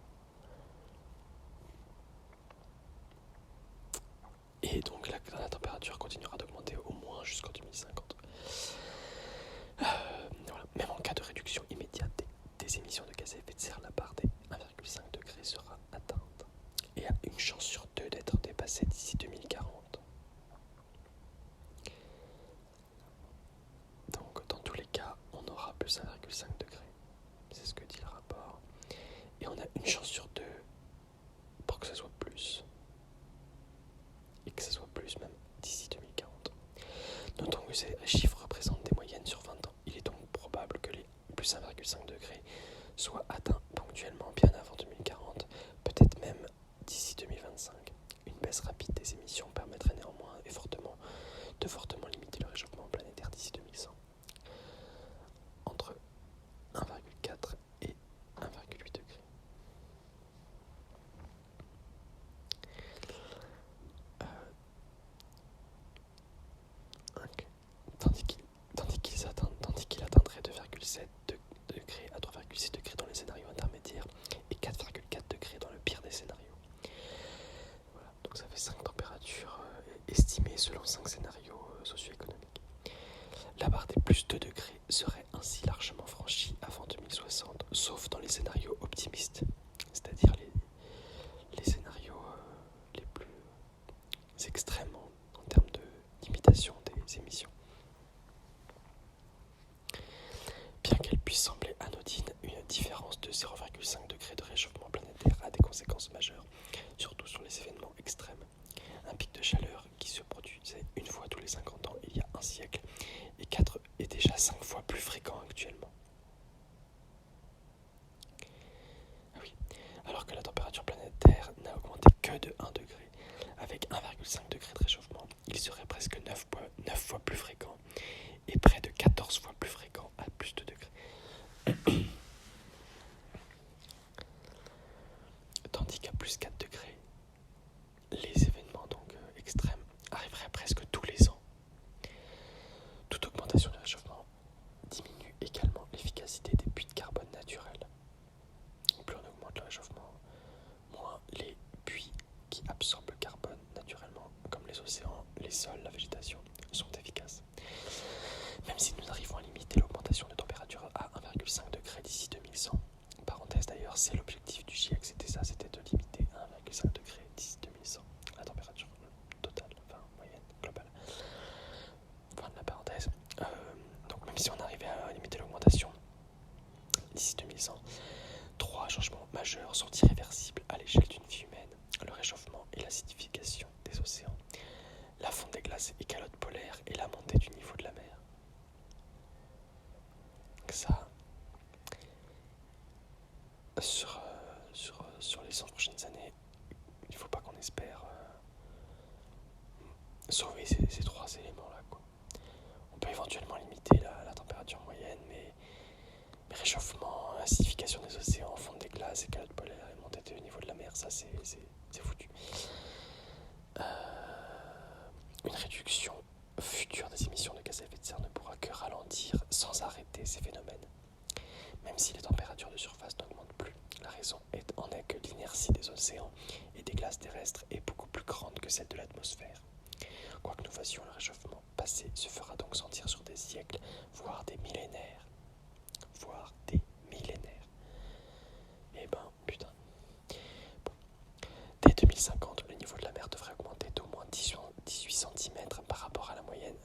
Et donc la température continuera d'augmenter au moins jusqu'en 2050. Voilà. Même en cas de réduction immédiate des émissions de gaz à effet de serre, la barre des 1,5 degrés sera atteinte et a une chance sur 2 d'être dépassée d'ici 2040. Donc dans tous les cas, on aura plus 1,5 degrés. C'est ce que dit le rapport. Et on a une chance sur 2 pour que ce soit plus. Et que ce soit plus même d'ici 2040. Notons que ces chiffres représentent des moyennes sur 20 ans. Il est donc probable que les plus 1,5 degrés soient atteints ponctuellement bien avant 2040, peut-être même d'ici 2025. Une baisse rapide des émissions permettrait néanmoins de fortement limiter le réchauffement planétaire d'ici 2100. Entre 1,4 et 1,8 degrés. Tandis qu'il atteindrait 2,7 degrés à 3,6 degrés dans les scénarios intermédiaires et 4,4 degrés dans le pire des scénarios. Voilà, donc ça fait 5 températures estimées selon 5 scénarios socio-économiques. La barre des plus 2 degrés serait ainsi largement franchie avant 2060, sauf dans les scénarios optimistes, c'est-à-dire les scénarios les plus extrêmes en termes de limitation des émissions. Bien qu'elle puisse sembler anodine, une différence de 0,5 degré de réchauffement planétaire a des conséquences majeures, surtout sur les événements extrêmes. Un pic de chaleur qui se produisait une fois tous les 50 ans il y a un siècle est déjà 5 fois plus fréquent majeurs sont irréversibles à l'échelle d'une vie humaine. Le réchauffement et l'acidification des océans, la fonte des glaces et calottes polaires et la montée du niveau de la mer. Donc ça, sur les 100 prochaines années, il ne faut pas qu'on espère sauver ces trois éléments-là, quoi. On peut éventuellement limiter la température moyenne, mais réchauffement, acidification des océans, fonte des glaces et calottes polaires et montée du niveau de la mer, ça c'est foutu. Une réduction future des émissions de gaz à effet de serre ne pourra que ralentir sans arrêter ces phénomènes. Même si les températures de surface n'augmentent plus, la raison en est que l'inertie des océans et des glaces terrestres est beaucoup plus grande que celle de l'atmosphère. Quoi que nous fassions, le réchauffement passé se fera donc sentir sur des siècles, voire des millénaires. Et ben, putain. Bon. Dès 2050, le niveau de la mer devrait augmenter d'au moins 18 cm par rapport à la moyenne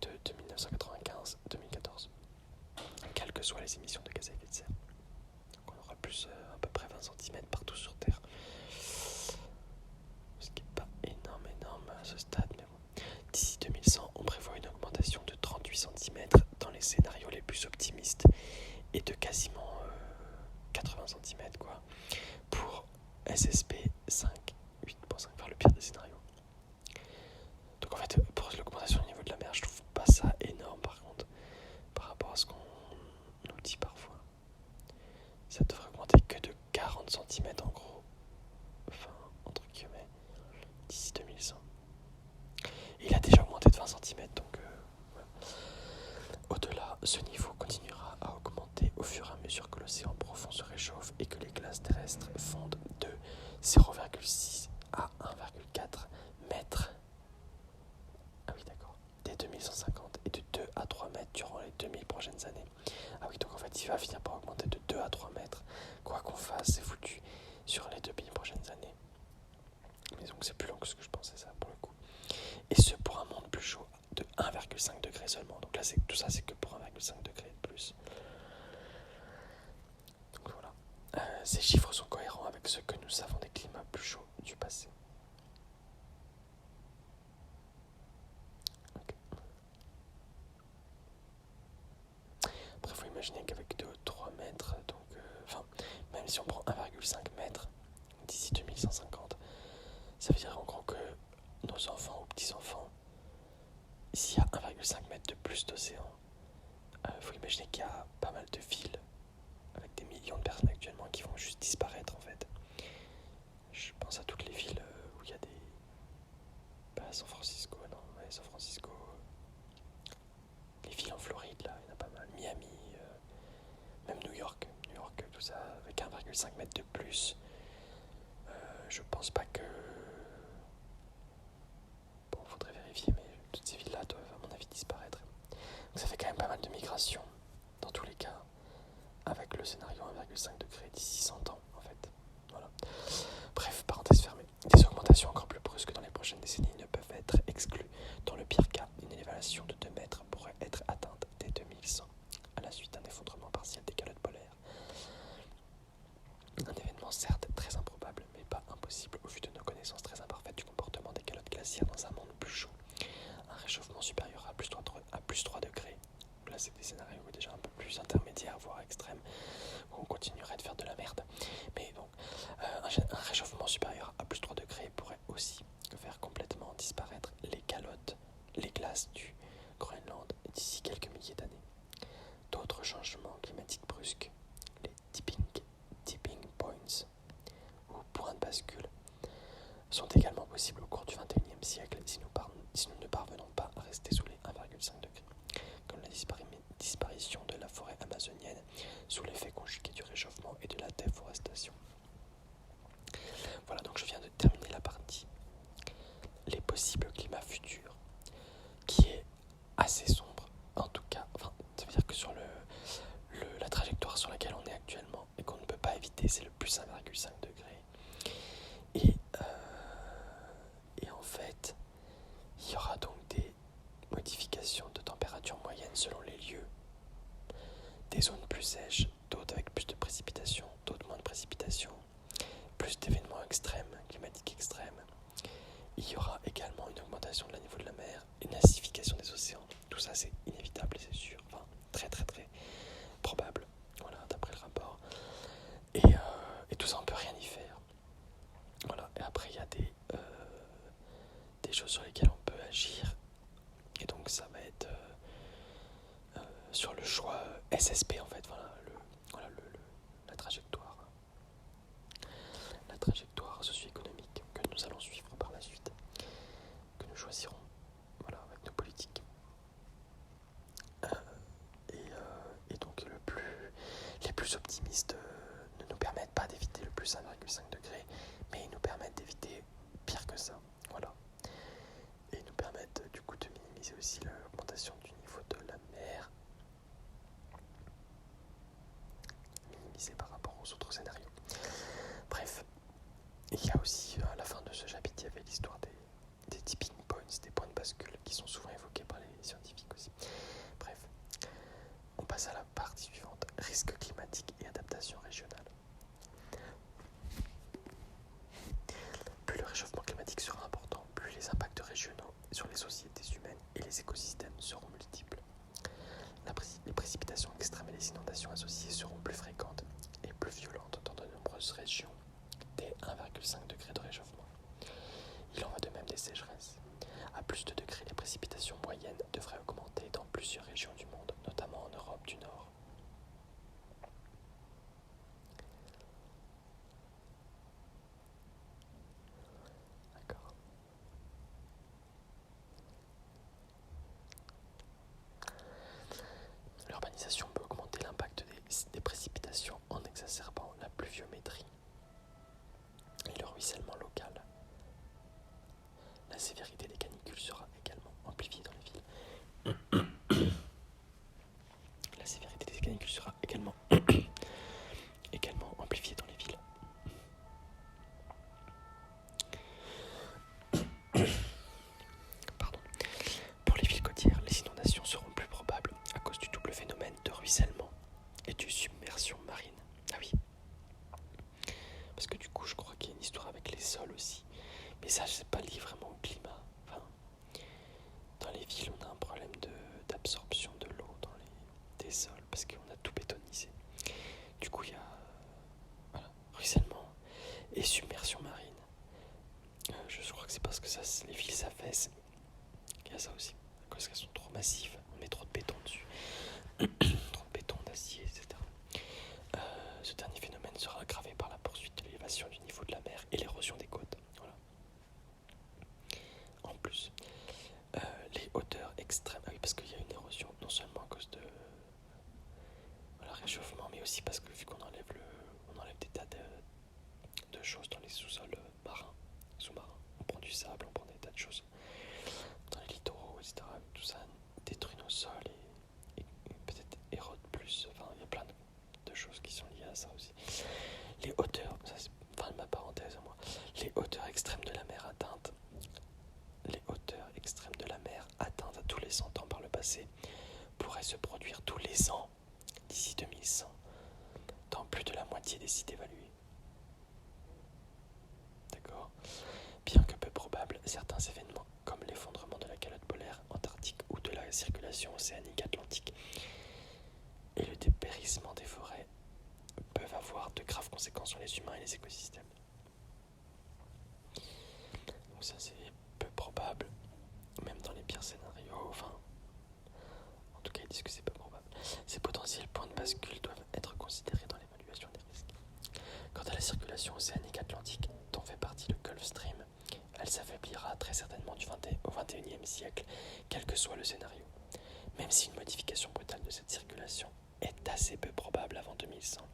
de 1995-2014. Quelles que soient les émissions de gaz à effet de serre. Donc on aura plus à peu près 20 cm partout sur Terre. Ce qui n'est pas énorme à ce stade, mais bon. D'ici 2100, on prévoit une augmentation de 38 cm dans les scénarios les plus optimistes et de quasiment 80 cm quoi, pour SSP 5, 8.5, vers le pire des scénarios. Donc en fait, pour l'augmentation du niveau de la mer, je trouve pas ça énorme par contre, par rapport à ce qu'on nous dit parfois. Ça devrait augmenter que de 40 cm en gros, enfin, entre guillemets, d'ici 2100. Et il a déjà augmenté de 20 cm, donc ouais. Au-delà, ce niveau continuera à augmenter au fur et à mesure que l'océan profond se réchauffe et que les glaces terrestres fondent de 0,6 à 1,4 mètres. Ah oui, d'accord. Dès 2150 et de 2 à 3 mètres durant les 2000 prochaines années. Ah oui, donc en fait, il va finir par augmenter de 2 à 3 mètres. Quoi qu'on fasse, c'est foutu sur les 2000 prochaines années. Mais donc c'est plus long que ce que je pensais, ça, pour le coup. Et ce, pour un monde plus chaud de 1,5 degré seulement. Donc là, tout ça, c'est que pour 1,5 degré de plus. Donc voilà. Ces chiffres sont cohérents avec ce que nous savons des climats plus chauds du passé. Okay. Après, il faut imaginer qu'avec 2 ou 3 mètres, donc, même si on prend 1,5 mètres d'ici 2150, ça veut dire en gros que nos enfants ou petits-enfants, s'il y a 1,5 mètre de plus d'océan, il faut imaginer qu'il y a pas mal de villes avec des millions de personnes actuellement qui vont juste disparaître en fait. Je pense à toutes les villes où il y a des... San Francisco, non, ouais, San Francisco. Les villes en Floride, là, il y en a pas mal. Miami, même New York, tout ça, avec 1,5 mètre de plus. Je pense pas que... Bon, faudrait vérifier, mais toutes ces villes-là doivent, à mon avis, disparaître. Donc ça fait quand même pas mal de migration, dans tous les cas, avec le scénario 1,5 degré d'ici 100 ans, en fait. Voilà. Bref, parenthèse fermée. Des augmentations encore plus brusques dans les prochaines décennies ne peuvent être exclues. Dans le pire cas, une élévation de 2 mètres pourrait être atteinte dès 2100, à la suite d'un effondrement partiel des calottes polaires. Un événement certes très improbable, mais pas impossible au vu de nos connaissances très imparfaites du comportement des calottes glaciaires dans un monde plus chaud. Un réchauffement supérieur à plus 3 degrés. Là, c'est des scénarios déjà un peu plus intermédiaires, voire extrêmes, où on continuerait de faire de la merde. Mais donc, un réchauffement supérieur à plus 3 degrés pourrait aussi faire complètement disparaître les glaces du Groenland d'ici quelques milliers d'années. D'autres changements climatiques brusques, les tipping points ou points de bascule, sont également possibles au cours du XXIe siècle si nous ne parvenons pas à rester sous les 1,5 degrés, comme la disparition de la forêt amazonienne sous l'effet conjugué du réchauffement et de la déforestation. Voilà, donc je viens de terminer la partie les possibles climats futurs, qui est assez sombre, en tout cas, ça veut dire que sur la trajectoire sur laquelle on est actuellement et qu'on ne peut pas éviter, c'est le plus 1,5 degré. Et en fait, il y aura donc des modifications de température moyenne selon les lieux, des zones plus sèches, d'autres avec plus de précipitations, d'autres moins de précipitations. des choses sur lesquelles on peut agir. Et donc ça va être sur le choix SSP en fait, la trajectoire socio-économique que nous allons suivre par la suite, que nous choisirons avec nos politiques. Et donc les plus optimistes ne nous permettent pas d'éviter le plus 1,5 degré, mais ils nous permettent d'éviter pire que ça. Voilà. Et ils nous permettent du coup de minimiser aussi l'augmentation du niveau de la mer, minimisé par rapport aux autres scénarios. Bref, il y a aussi à la fin de ce chapitre, il y avait l'histoire des tipping points, des points de bascule qui sont souvent évoqués par les scientifiques aussi. Bref, on passe à la partie suivante, risque climatique et adaptation régionale. Plus le réchauffement climatique sera important, plus les impacts régionaux sur les sociétés humaines et les écosystèmes seront multiples. Les précipitations extrêmes et les inondations associées seront plus fréquentes et plus violentes dans de nombreuses régions dès 1,5 degré de réchauffement. Il en va de même des sécheresses. À plus de degrés, les précipitations moyennes devraient augmenter dans plusieurs régions du monde, notamment en Europe du Nord. D'accord. L'urbanisation peut augmenter l'impact des précipitations en exacerbant la pluviométrie et le ruissellement local. La sévérité des canicules sera également amplifiée dans les villes. La sévérité des canicules sera également amplifiée dans les villes. Pardon. Pour les villes côtières, les inondations seront plus probables à cause du double phénomène de ruissellement et de submersion marine. Ah oui. Parce que du coup, je crois qu'il y a une histoire avec les sols aussi. Mais ça, je sais pas lié vraiment au climat. Enfin, dans les villes, on a un problème d'absorption de l'eau dans des sols parce qu'on a tout bétonisé. Du coup, il y a ruissellement et submersion marine. Je crois que c'est parce que les villes s'affaissent. Il y a ça aussi. Parce qu'elles sont trop massives. On met trop de béton dessus. Trop de béton, d'acier, etc. Ce dernier phénomène sera aggravé par la poursuite de l'élévation du niveau de la mer et l'érosion des côtes. Voilà. En plus, les hauteurs extrêmes. Ah oui, parce qu'il y a une érosion non seulement à cause de réchauffement, mais aussi parce que vu qu'on enlève des tas de choses dans les sous-sols sous-marins. On prend du sable, on prend des tas de choses dans les littoraux, etc. Tout ça détruit nos sols et peut-être érode plus. Enfin, il y a plein de choses qui sont liées à ça aussi. Les hauteurs, ça c'est ma parenthèse à moi. Les hauteurs extrêmes de la mer atteintes à tous les 100 ans par le passé pourraient se produire tous les ans d'ici 2100 dans plus de la moitié des sites évalués. D'accord. Bien que peu probable, certains événements comme l'effondrement de la calotte polaire antarctique ou de la circulation océanique atlantique et le dépérissement des forêts peuvent avoir de graves conséquences sur les humains et les écosystèmes. Donc ça c'est peu probable, même dans les pires scénarios, en tout cas ils disent que c'est peu probable. Ces potentiels points de bascule doivent être considérés dans l'évaluation des risques. Quant à la circulation océanique atlantique, dont fait partie le Gulf Stream, elle s'affaiblira très certainement au XXIe siècle, quel que soit le scénario. Même si une modification brutale de cette circulation est assez peu probable avant 2100,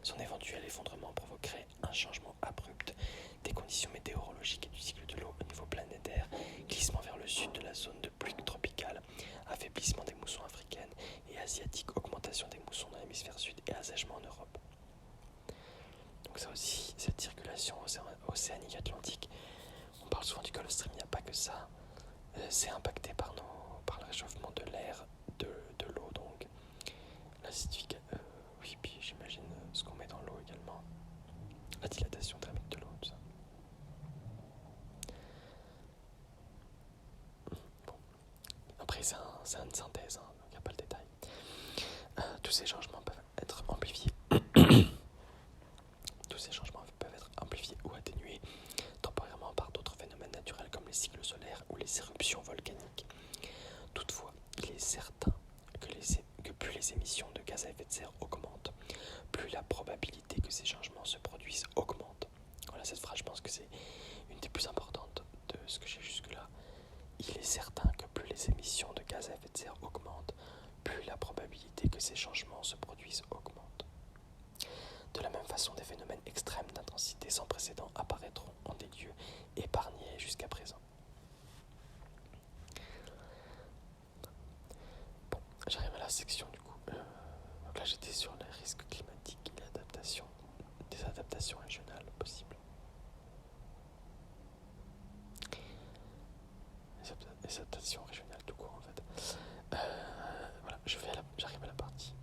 son éventuel effondrement provoquerait un changement abrupt des conditions météorologiques et du cycle de l'eau au niveau planétaire, glissement vers le sud de la zone de pluie tropicale, affaiblissement des moussons africaines et asiatiques, augmentation des moussons dans l'hémisphère sud et assèchement en Europe. Donc ça aussi, cette circulation océanique atlantique, on parle souvent du Gulf Stream, il n'y a pas que ça. C'est impacté par le réchauffement de l'air, de l'eau, donc l'acidification. Oui, puis j'imagine ce qu'on met dans l'eau également, la dilatation thermique de l'eau, tout ça. Bon, après c'est une synthèse, donc il n'y a pas le détail. Tous ces changements peuvent être amplifiés. Tous ces changements peuvent être amplifiés ou atténués temporairement par d'autres phénomènes naturels comme les cycles solaires ou les éruptions volcaniques. Toutefois, il est certain que plus les émissions de gaz à effet de serre augmentent, plus la probabilité que ces changements se produisent augmente. Voilà, cette phrase, je pense que c'est une des plus importantes de ce que j'ai jusque-là. Il est certain que plus les émissions de gaz à effet de serre augmentent, plus la probabilité que ces changements se produisent augmente. De la même façon, des phénomènes extrêmes d'intensité sans précédent apparaîtront en des lieux épargnés jusqu'à présent. Bon, j'arrive à la section du coup. Donc là, j'étais sur les risques climatiques et l'adaptation, des adaptations régionales possibles. Les adaptations régionales tout court en fait. Voilà, j'arrive à la partie.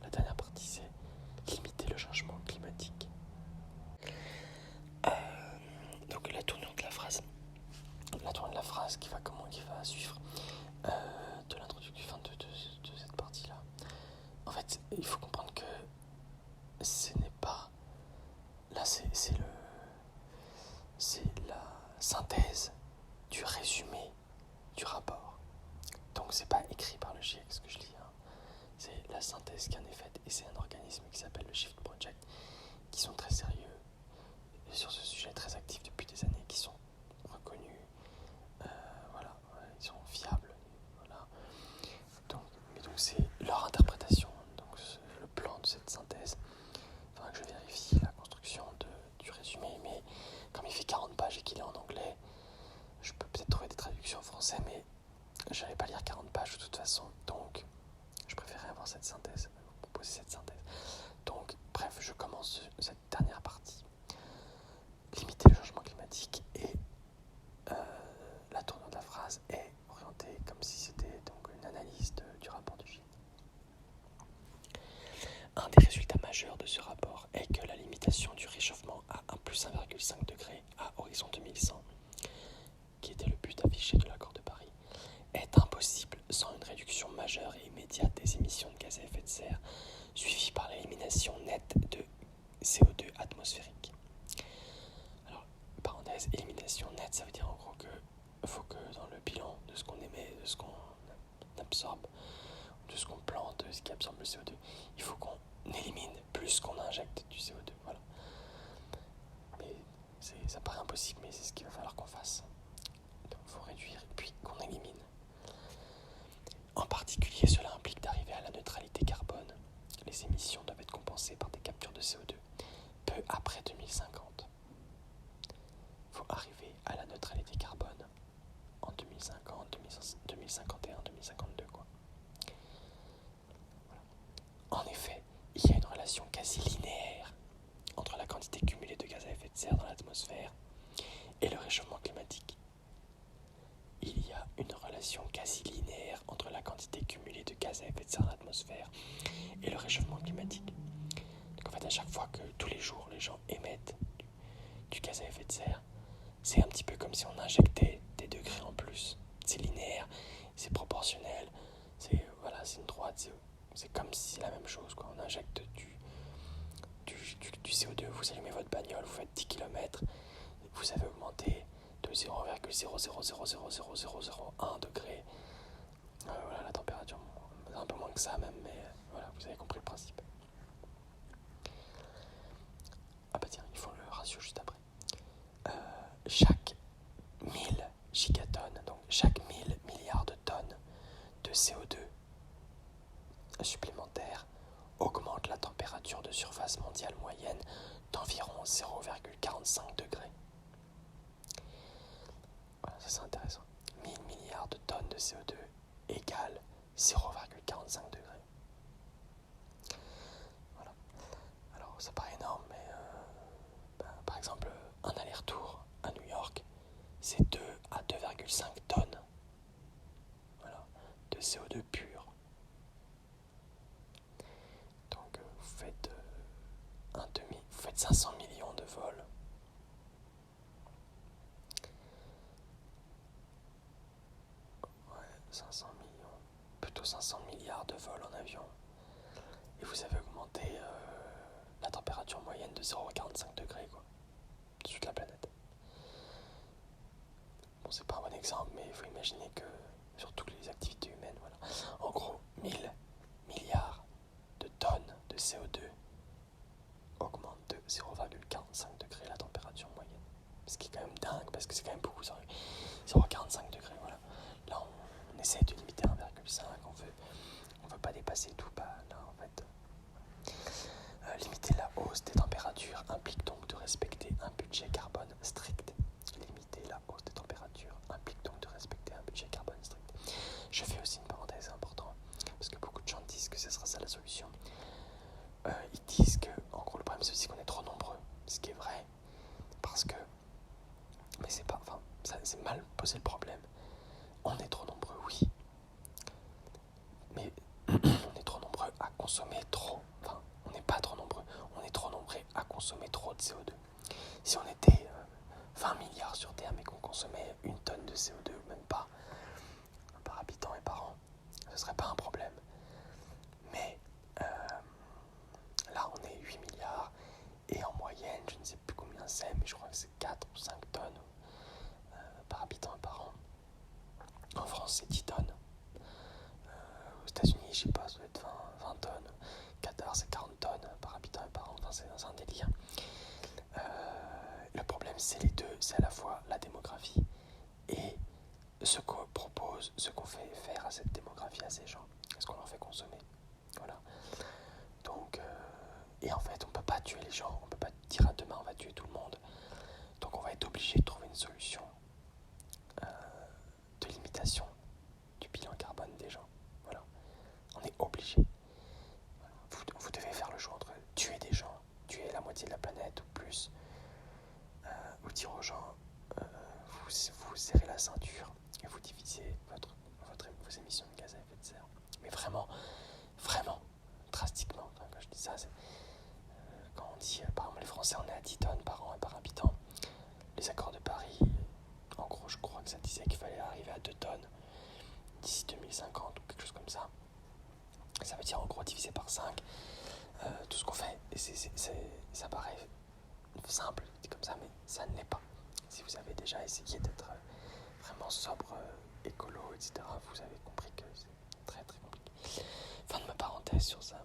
La dernière partie, c'est limiter le changement climatique. Donc la tournure de la phrase qui va suivre de l'introduction de cette partie-là. En fait, il faut comprendre que ce n'est pas là, c'est la synthèse du résumé du rapport. Donc c'est pas écrit par le GIEC ce que je lis, hein. C'est la synthèse qui en est faite, et c'est un organisme qui s'appelle le Shift Project, qui sont très sérieux sur ce sujet, très actifs depuis des années, qui sont reconnus, voilà, ils sont fiables, voilà. Donc c'est leur interprétation, donc le plan de cette synthèse. Il faudra que je vérifie la construction du résumé, mais comme il fait 40 pages et qu'il est en anglais, je peux peut-être trouver des traductions en français, mais je n'allais pas lire 40 pages de toute façon, donc je préférais avoir cette synthèse, proposer cette synthèse. Donc, bref, je commence cette dernière partie. Limiter le changement climatique, et la tournure de la phrase est orientée comme si c'était donc une analyse du rapport du GIEC. Un des résultats majeurs de ce rapport est que la limitation du réchauffement à un plus 1,5 degré à horizon 2100, qui était le but affiché de l'accord de Paris, est impossible sans une réduction majeure et immédiate des émissions de gaz à effet de serre, suivie par l'élimination nette de CO2 atmosphérique. Alors, parenthèse, élimination nette, ça veut dire en gros que faut que dans le bilan de ce qu'on émet, de ce qu'on absorbe, de ce qu'on plante, de ce qui absorbe le CO2, il faut qu'on élimine plus qu'on injecte du CO2. Voilà. Mais ça paraît impossible, mais c'est ce qu'il va falloir qu'on fasse. Donc il faut réduire et puis qu'on élimine. En particulier, cela implique d'arriver à la neutralité carbone. Les émissions doivent être compensées par des captures de CO2 peu après 2050. Il faut arriver à la neutralité carbone en 2050, 2051, 2052, quoi. Voilà. En effet, il y a une relation quasi linéaire entre la quantité cumulée de gaz à effet de serre dans l'atmosphère et le réchauffement climatique. Il y a une relation quasi linéaire entre la quantité cumulée de gaz à effet de serre dans l'atmosphère et le réchauffement climatique. Donc en fait, à chaque fois que tous les jours les gens émettent du gaz à effet de serre, c'est un petit peu comme si on injectait des degrés en plus. C'est linéaire, c'est proportionnel, c'est une droite, c'est comme si c'est la même chose, quoi. On injecte du CO2, vous allumez votre bagnole, vous faites 10 km, vous avez augmenté de 0,0000001 degré. Voilà, la température, un peu moins que ça même, mais voilà, vous avez compris le principe. Ah bah tiens, il faut le ratio juste après. Chaque 1000 gigatonnes, donc chaque 1000 milliards de tonnes de CO2 supplémentaires augmente la température de surface mondiale moyenne d'environ 0,45 degrés. Voilà, ça c'est intéressant. 1000 milliards de tonnes de CO2 égale 0,45 degrés. Voilà. Alors ça paraît énorme, mais par exemple, un aller-retour à New York, c'est 2 à 2,5 tonnes, voilà, de CO2 pur. Donc vous faites 500 millions de vols. Ouais, 500 millions, plutôt 500 milliards de vols en avion. Et vous avez augmenté la température moyenne de 0,45 degrés, quoi, de toute la planète. Bon, c'est pas un bon exemple, mais il faut imaginer que sur toutes les activités humaines, voilà, en gros, 1000 milliards de tonnes de CO2 augmentent de 0,45 degrés la température moyenne. Ce qui est quand même dingue, parce que c'est quand même beaucoup, 0,45 degrés, voilà. Là, on essaie de limiter 1,5, on veut pas dépasser tout, là, en fait. Limiter la hausse des températures implique donc de respecter un budget carbone strict. Limiter la hausse des températures implique donc de respecter un budget carbone strict. Je fais aussi une parenthèse importante, parce que beaucoup de gens disent que ce sera ça la solution. Ils disent que, en gros, le problème c'est aussi qu'on est trop nombreux, ce qui est vrai, parce que, mais c'est pas, enfin, c'est mal posé le problème. On est trop nombreux, oui, mais on est trop nombreux à consommer trop. Enfin, on n'est pas trop nombreux, on est trop nombreux à consommer trop de CO2. Si on était 20 milliards sur Terre, mais qu'on consommait 1 tonne de CO2, ou même pas, par habitant et par an, ce serait pas un problème. Mais là, on est 8 milliards, et en moyenne, je ne sais plus combien c'est, mais je crois que c'est 4 ou 5 tonnes par habitant et par an. En France, c'est 10 tonnes. Aux États-Unis, je sais pas, ça doit être 20 tonnes. Qatar, c'est 40 tonnes par habitant et par an. Enfin, c'est un délire. Le problème, c'est les deux. C'est à la fois la démographie et ce qu'on propose, ce qu'on fait faire à cette démographie, à ces gens. Est-ce qu'on leur fait consommer? Voilà. Donc, et en fait, on peut pas tuer les gens. On peut pas dire à demain, on va tuer tout le monde. Donc, on va être obligé de trouver une solution de limitation du bilan carbone des gens. Voilà. On est obligé. Vous devez faire le choix entre tuer des gens, tuer la moitié de la planète ou plus, ou dire aux gens, vous serrez la ceinture et vous divisez vos émissions de gaz à effet de serre. Mais vraiment, vraiment, drastiquement. Enfin, quand je dis ça, c'est quand on dit, par exemple, les Français, on est à 10 tonnes par an et par habitant. Les accords de Paris, en gros, je crois que ça disait qu'il fallait arriver à 2 tonnes d'ici 2050 ou quelque chose comme ça. Ça veut dire en gros divisé par 5 tout ce qu'on fait. Et ça paraît simple, dit comme ça, mais ça ne l'est pas. Si vous avez déjà essayé d'être vraiment sobre, écolo, etc., vous avez compris que c'est très très compliqué. Fin de ma parenthèse sur ça.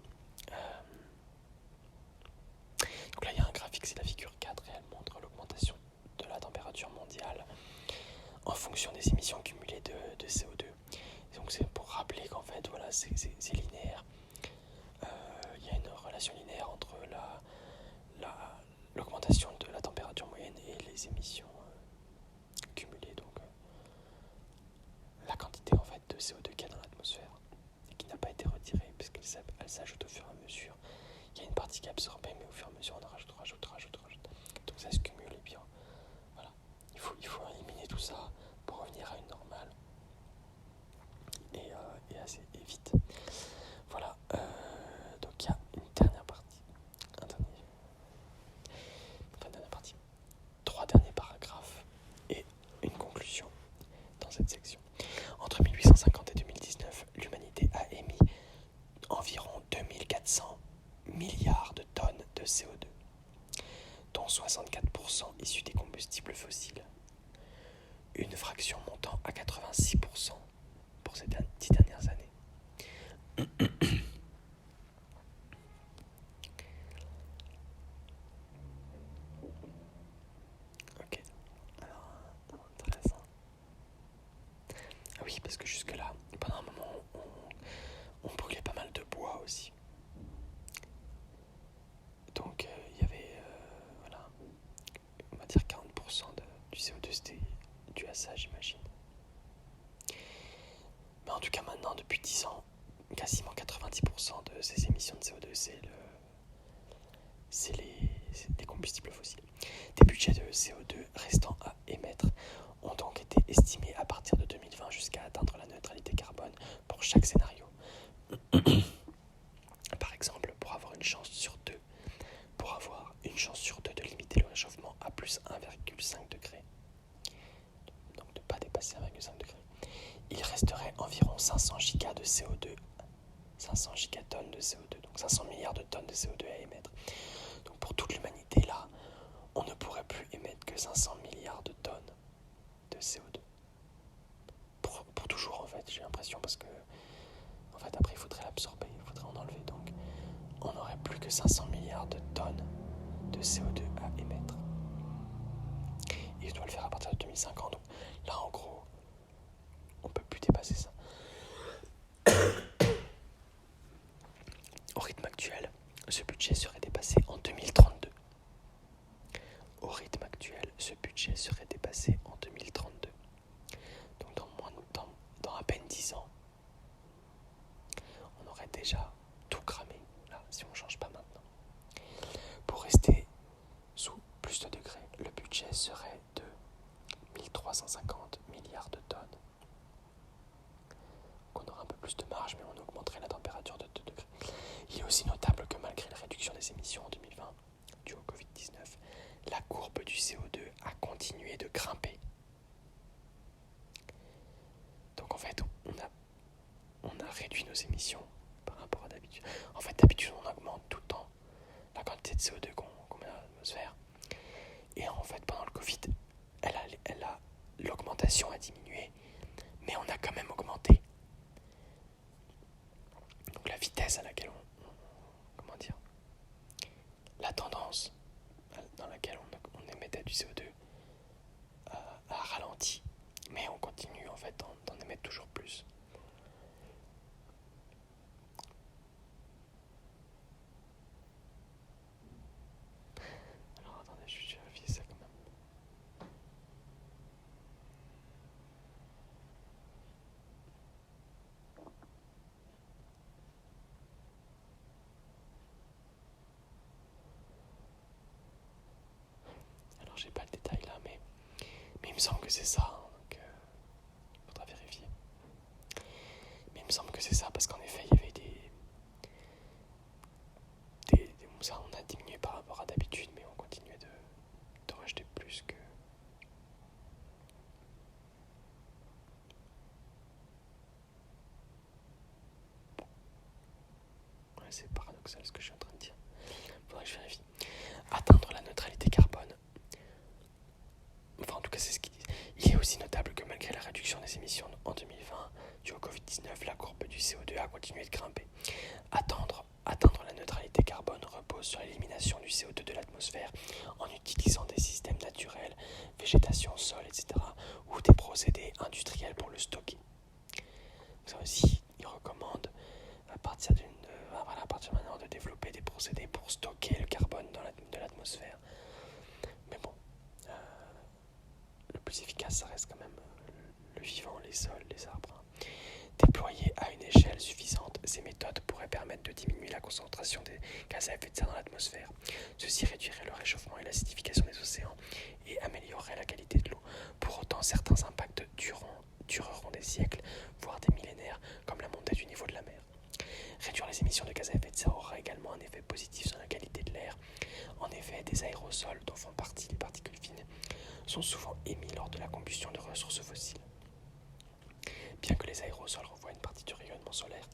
Donc là, il y a un graphique, c'est la figure 4, et elle montre l'augmentation de la température mondiale en fonction des émissions cumulées de CO2. Et donc c'est pour rappeler qu'en fait, voilà, c'est linéaire. Il y a une relation linéaire entre l'augmentation de la température moyenne et les émissions cumulées. Donc la quantité en fait de CO2 qu'il y a dans l'atmosphère et qui n'a pas été retirée puisqu'elle s'ajoute au fur et à mesure. Il y a une partie qui est absorbée, mais au fur et à mesure on en rajoute. Donc ça se cumule et bien voilà. Il faut éliminer tout ça pour revenir à une normale et assez vite. Voilà. Donc il y a une dernière partie. Dernière partie. 3 derniers paragraphes et une conclusion dans cette section. Entre 1850 et 2019, l'humanité a émis environ 2400 milliards de tonnes de CO2, dont 64% issus des combustibles fossiles, une fraction montant à 86% pour ces 10 dernières années. Ok, alors, intéressant. Ah oui, parce que jusque-là, pendant un moment, on brûlait pas mal de bois aussi. Donc il y avait, voilà, on va dire 40% du CO2 c'était dû à ça, j'imagine. Mais en tout cas maintenant, depuis 10 ans, quasiment 90% de ces émissions de CO2 c'est les combustibles fossiles. Des budgets de CO2 restants à émettre ont donc été estimés à partir de 2020 jusqu'à atteindre la neutralité carbone pour chaque scénario. Par exemple, pour avoir une chance sur deux de limiter le réchauffement à plus 1,5 degré, donc de ne pas dépasser 1,5 degré, il resterait environ 500 gigas de CO2, 500 gigatonnes de CO2, donc 500 milliards de tonnes de CO2 à émettre. Donc pour toute l'humanité, là, on ne pourrait plus émettre que 500 milliards de tonnes de CO2. toujours en fait, j'ai l'impression, parce que en fait après il faudrait l'absorber, il faudrait en enlever, donc on n'aurait plus que 500 milliards de tonnes de CO2 à émettre. Et il doit le faire à partir de 2050, donc là en gros on peut plus dépasser ça. Au rythme actuel, ce budget serait dépassé en 2032. Au rythme actuel, ce budget serait dépassé en 2032. Donc dans à peine 10 ans, on aurait déjà tout cramé, là, si on ne change pas maintenant. Pour rester sous plus de degrés, le budget serait de 1350 milliards de tonnes. Donc on aurait un peu plus de marge, mais on augmenterait la température de 2 degrés. Il est aussi notable que malgré la réduction des émissions en 2020, due au Covid-19, la courbe du CO2 a continué de grimper. Donc en fait, on a réduit nos émissions par rapport à d'habitude. En fait, d'habitude, on augmente tout le temps la quantité de CO2 qu'on met dans l'atmosphère. Et en fait, pendant le Covid, l'augmentation a diminué, mais on a quand même augmenté. Donc la vitesse à laquelle la tendance dans laquelle on émettait du CO2 a ralenti, mais on continue en fait d'en émettre toujours plus. Alors attendez, je vais vérifier ça quand même. Alors j'ai pas le détail là, mais il me semble que c'est ça, hein, donc faudra vérifier. Mais il me semble que c'est ça, parce qu'en effet il y avait ça, on a diminué par rapport à d'habitude, mais on continuait de rejeter plus que... Ouais, c'est paradoxal ce que je suis en train de dire. Faudrait que je vérifie. Atteindre la neutralité carbone. Enfin, en tout cas, c'est ce qu'ils disent. Il est aussi notable que malgré la réduction des émissions en 2020, due au Covid-19, la courbe du CO2 a continué de grimper. Atteindre la neutralité carbone repose sur l'élimination du CO2 de l'atmosphère en utilisant des systèmes naturels, végétation, sol, etc., ou des procédés industriels pour le stocker. Ça aussi, ils recommandent à partir de maintenant de développer des procédés pour stocker le carbone de l'atmosphère. Mais bon, le plus efficace, ça reste quand même le vivant, les sols, les arbres. Déployées à une échelle suffisante, ces méthodes pourraient permettre de diminuer la concentration des gaz à effet de serre dans l'atmosphère. Ceci réduirait le réchauffement et l'acidification des océans et améliorerait la qualité de l'eau. Pour autant, certains impacts dureront des siècles, voire des millénaires, comme la montée du niveau de la mer. Réduire les émissions de gaz à effet de serre aura également un effet positif sur la qualité de l'air. En effet, des aérosols, dont font partie les particules fines, sont souvent émis lors de la combustion de ressources fossiles. Bien que les aérosols renvoient une partie du rayonnement solaire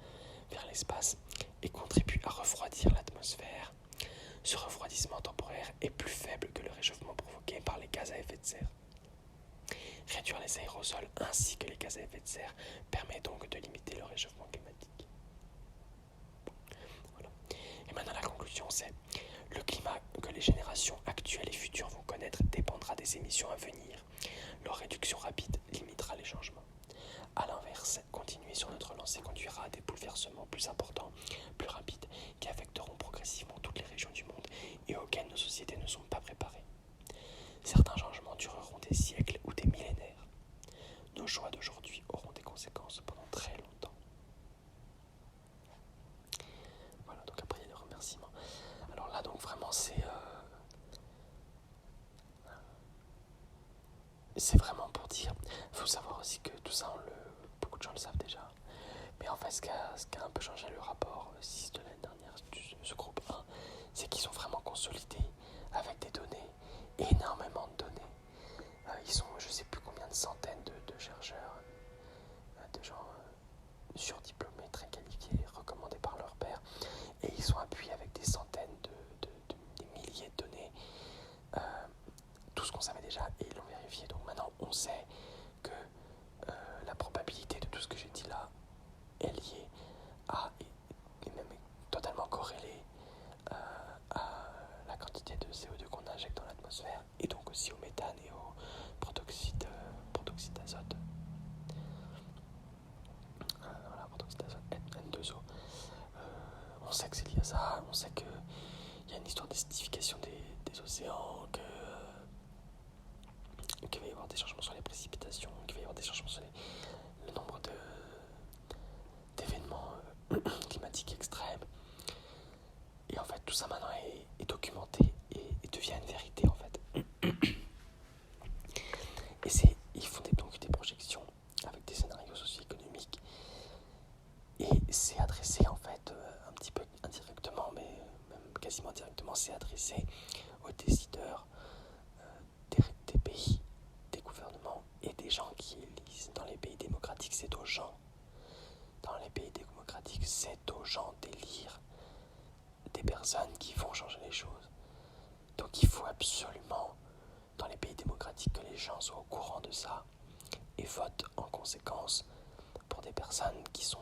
vers l'espace et contribuent à refroidir l'atmosphère, ce refroidissement temporaire est plus faible que le réchauffement provoqué par les gaz à effet de serre. Réduire les aérosols ainsi que les gaz à effet de serre permet donc de limiter le réchauffement climatique. Voilà. Et maintenant la conclusion, c'est le climat que les générations actuelles et futures vont connaître dépendra des émissions à venir. Leur réduction rapide limitera les changements. A l'inverse, continuer sur notre lancée conduira à des bouleversements plus importants, plus rapides, qui affecteront progressivement toutes les régions du monde et auxquels nos sociétés ne sont pas préparées. Certains changements dureront des siècles ou des millénaires. Nos choix d'aujourd'hui auront des conséquences pendant très longtemps. Voilà, donc après il y a les remerciements. Alors là, donc vraiment, c'est vraiment pour dire. Il faut savoir aussi que tout ça, beaucoup de gens le savent déjà. Mais en fait, ce qui a un peu changé le rapport 6 de l'année dernière, ce groupe 1, c'est qu'ils sont vraiment consolidés avec des données, énormément de données. Ils sont, je sais plus combien de centaines de chercheurs, de gens surdiplômés, très qualifiés, recommandés par leur père, et ils sont appuyés avec des centaines des milliers de données. Tout ce qu'on savait déjà, et ils l'ont vérifié. Donc maintenant, on sait que la probabilité de tout sait que c'est lié à ça, on sait qu'il y a une histoire d'acidification des océans, qu'il va y avoir des changements sur les précipitations, qu'il va y avoir des changements sur le nombre d'événements climatiques extrêmes. Et en fait, tout ça maintenant est documenté et devient une vérité en fait. Et ils font donc des projections avec des scénarios socio-économiques. Et c'est adressé en fait un petit peu indirectement, mais même quasiment directement, c'est adressé aux décideurs des pays, des gouvernements et des gens qui élisent. Dans les pays démocratiques, c'est aux gens. Dans les pays démocratiques, c'est aux gens d'élire des personnes qui vont changer les choses. Donc il faut absolument, dans les pays démocratiques, que les gens soient au courant de ça et votent en conséquence pour des personnes qui sont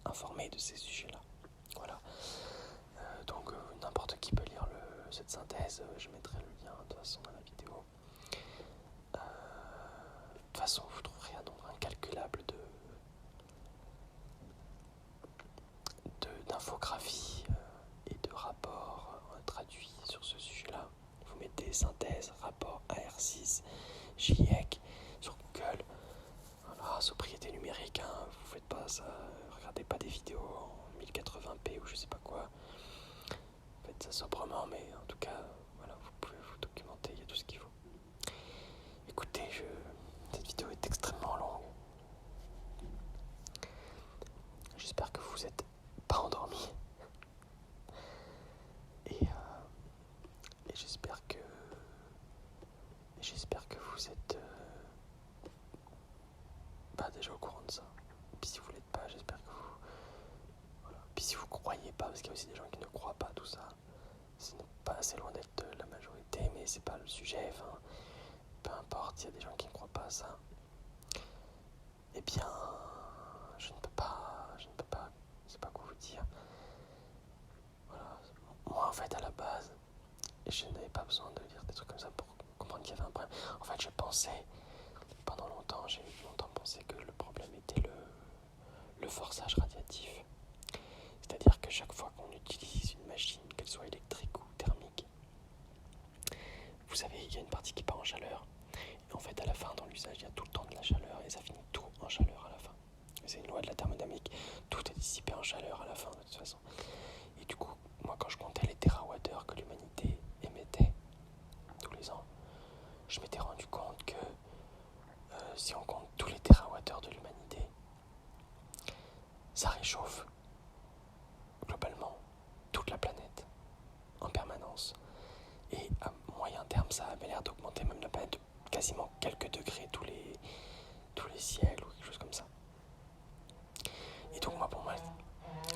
informées de ces sujets-là. Voilà. Donc n'importe qui peut lire cette synthèse, je mettrai le lien de toute façon dans la vidéo. De toute façon, vous trouverez un nombre incalculable d'infographies et de rapports traduits sur ce sujet-là. Vous mettez synthèse, rapport AR6, GIEC sur Google. Voilà, sobriété numérique, hein, vous faites pas ça, regardez pas des vidéos en 1080p ou je sais pas quoi. Faites ça sobrement, mais en tout cas, voilà, vous pouvez vous documenter, il y a tout ce qu'il faut. Écoutez, cette vidéo est extrêmement longue. J'espère que vous êtes pas endormis. Et j'espère que vous êtes déjà au courant de ça. Et puis si vous l'êtes pas, j'espère que vous... Voilà. Puis si vous croyez pas, parce qu'il y a aussi des gens qui ne croient pas à tout ça, ce n'est pas assez loin d'être la majorité, mais c'est pas le sujet, enfin, peu importe, il y a des gens qui ne croient pas à ça. Eh bien, je ne peux pas, je sais pas quoi vous dire. Voilà. Moi, en fait, à la base, je n'avais pas besoin de lire des trucs comme ça pour comprendre qu'il y avait un problème. En fait, pendant longtemps, j'ai longtemps pensé que le problème était le forçage radiatif. C'est-à-dire que chaque fois qu'on utilise une machine, qu'elle soit électrique ou thermique, vous savez, il y a une partie qui part en chaleur. Et en fait, à la fin, dans l'usage, il y a tout le temps de la chaleur et ça finit tout en chaleur à la fin. C'est une loi de la thermodynamique. Tout est dissipé en chaleur à la fin, de toute façon. Et du coup, moi, quand je comptais les térawattheures que l'humanité émettait tous les ans, je m'étais rendu compte que si on compte tous les térawattheures de l'humanité, ça réchauffe globalement toute la planète en permanence. Et à moyen terme, ça avait l'air d'augmenter même la planète de quasiment quelques degrés tous les siècles ou quelque chose comme ça. Et donc moi, pour moi,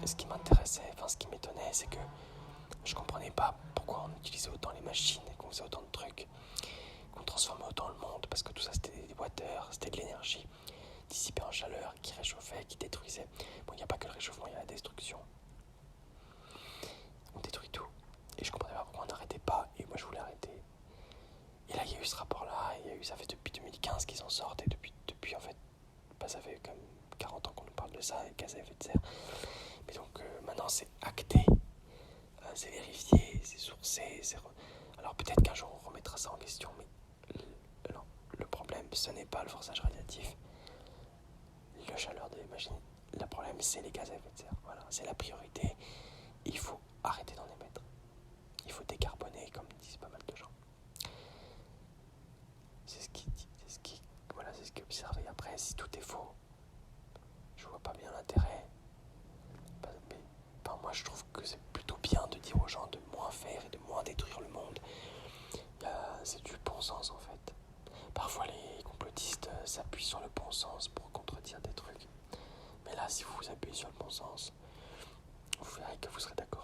ce qui m'intéressait, enfin ce qui m'étonnait, c'est que je comprenais pas pourquoi on utilisait autant les machines et qu'on faisait autant de trucs, qu'on transformait autant le monde, parce que tout ça c'était des watters, c'était de l'énergie dissipée en chaleur, qui réchauffait, qui détruisait. Bon, il n'y a pas que le réchauffement, il y a la destruction. On détruit tout. Et je comprenais pas pourquoi on n'arrêtait pas, et moi je voulais arrêter. Et là, il y a eu ce rapport-là, ça fait depuis 2015 qu'ils en sortent, et depuis en fait, ça fait comme 40 ans qu'on nous parle de ça, et gaz à effet de serre. Mais donc maintenant c'est acté, c'est vérifié, c'est sourcé, alors peut-être qu'un jour on remettra ça en question, mais le problème ce n'est pas le forçage radiatif, la chaleur des machines, le problème c'est les gaz à effet de serre, voilà, c'est la priorité, il faut arrêter d'en émettre, il faut décarboner comme disent pas mal de gens. C'est ce qui est observé. Après, si tout est faux, je vois pas bien l'intérêt. Mais moi, je trouve que c'est plutôt bien de dire aux gens de moins faire et de moins détruire le monde. C'est du bon sens en fait. Parfois, les complotistes s'appuient sur le bon sens pour contredire des trucs. Mais là, si vous vous appuyez sur le bon sens, vous verrez que vous serez d'accord.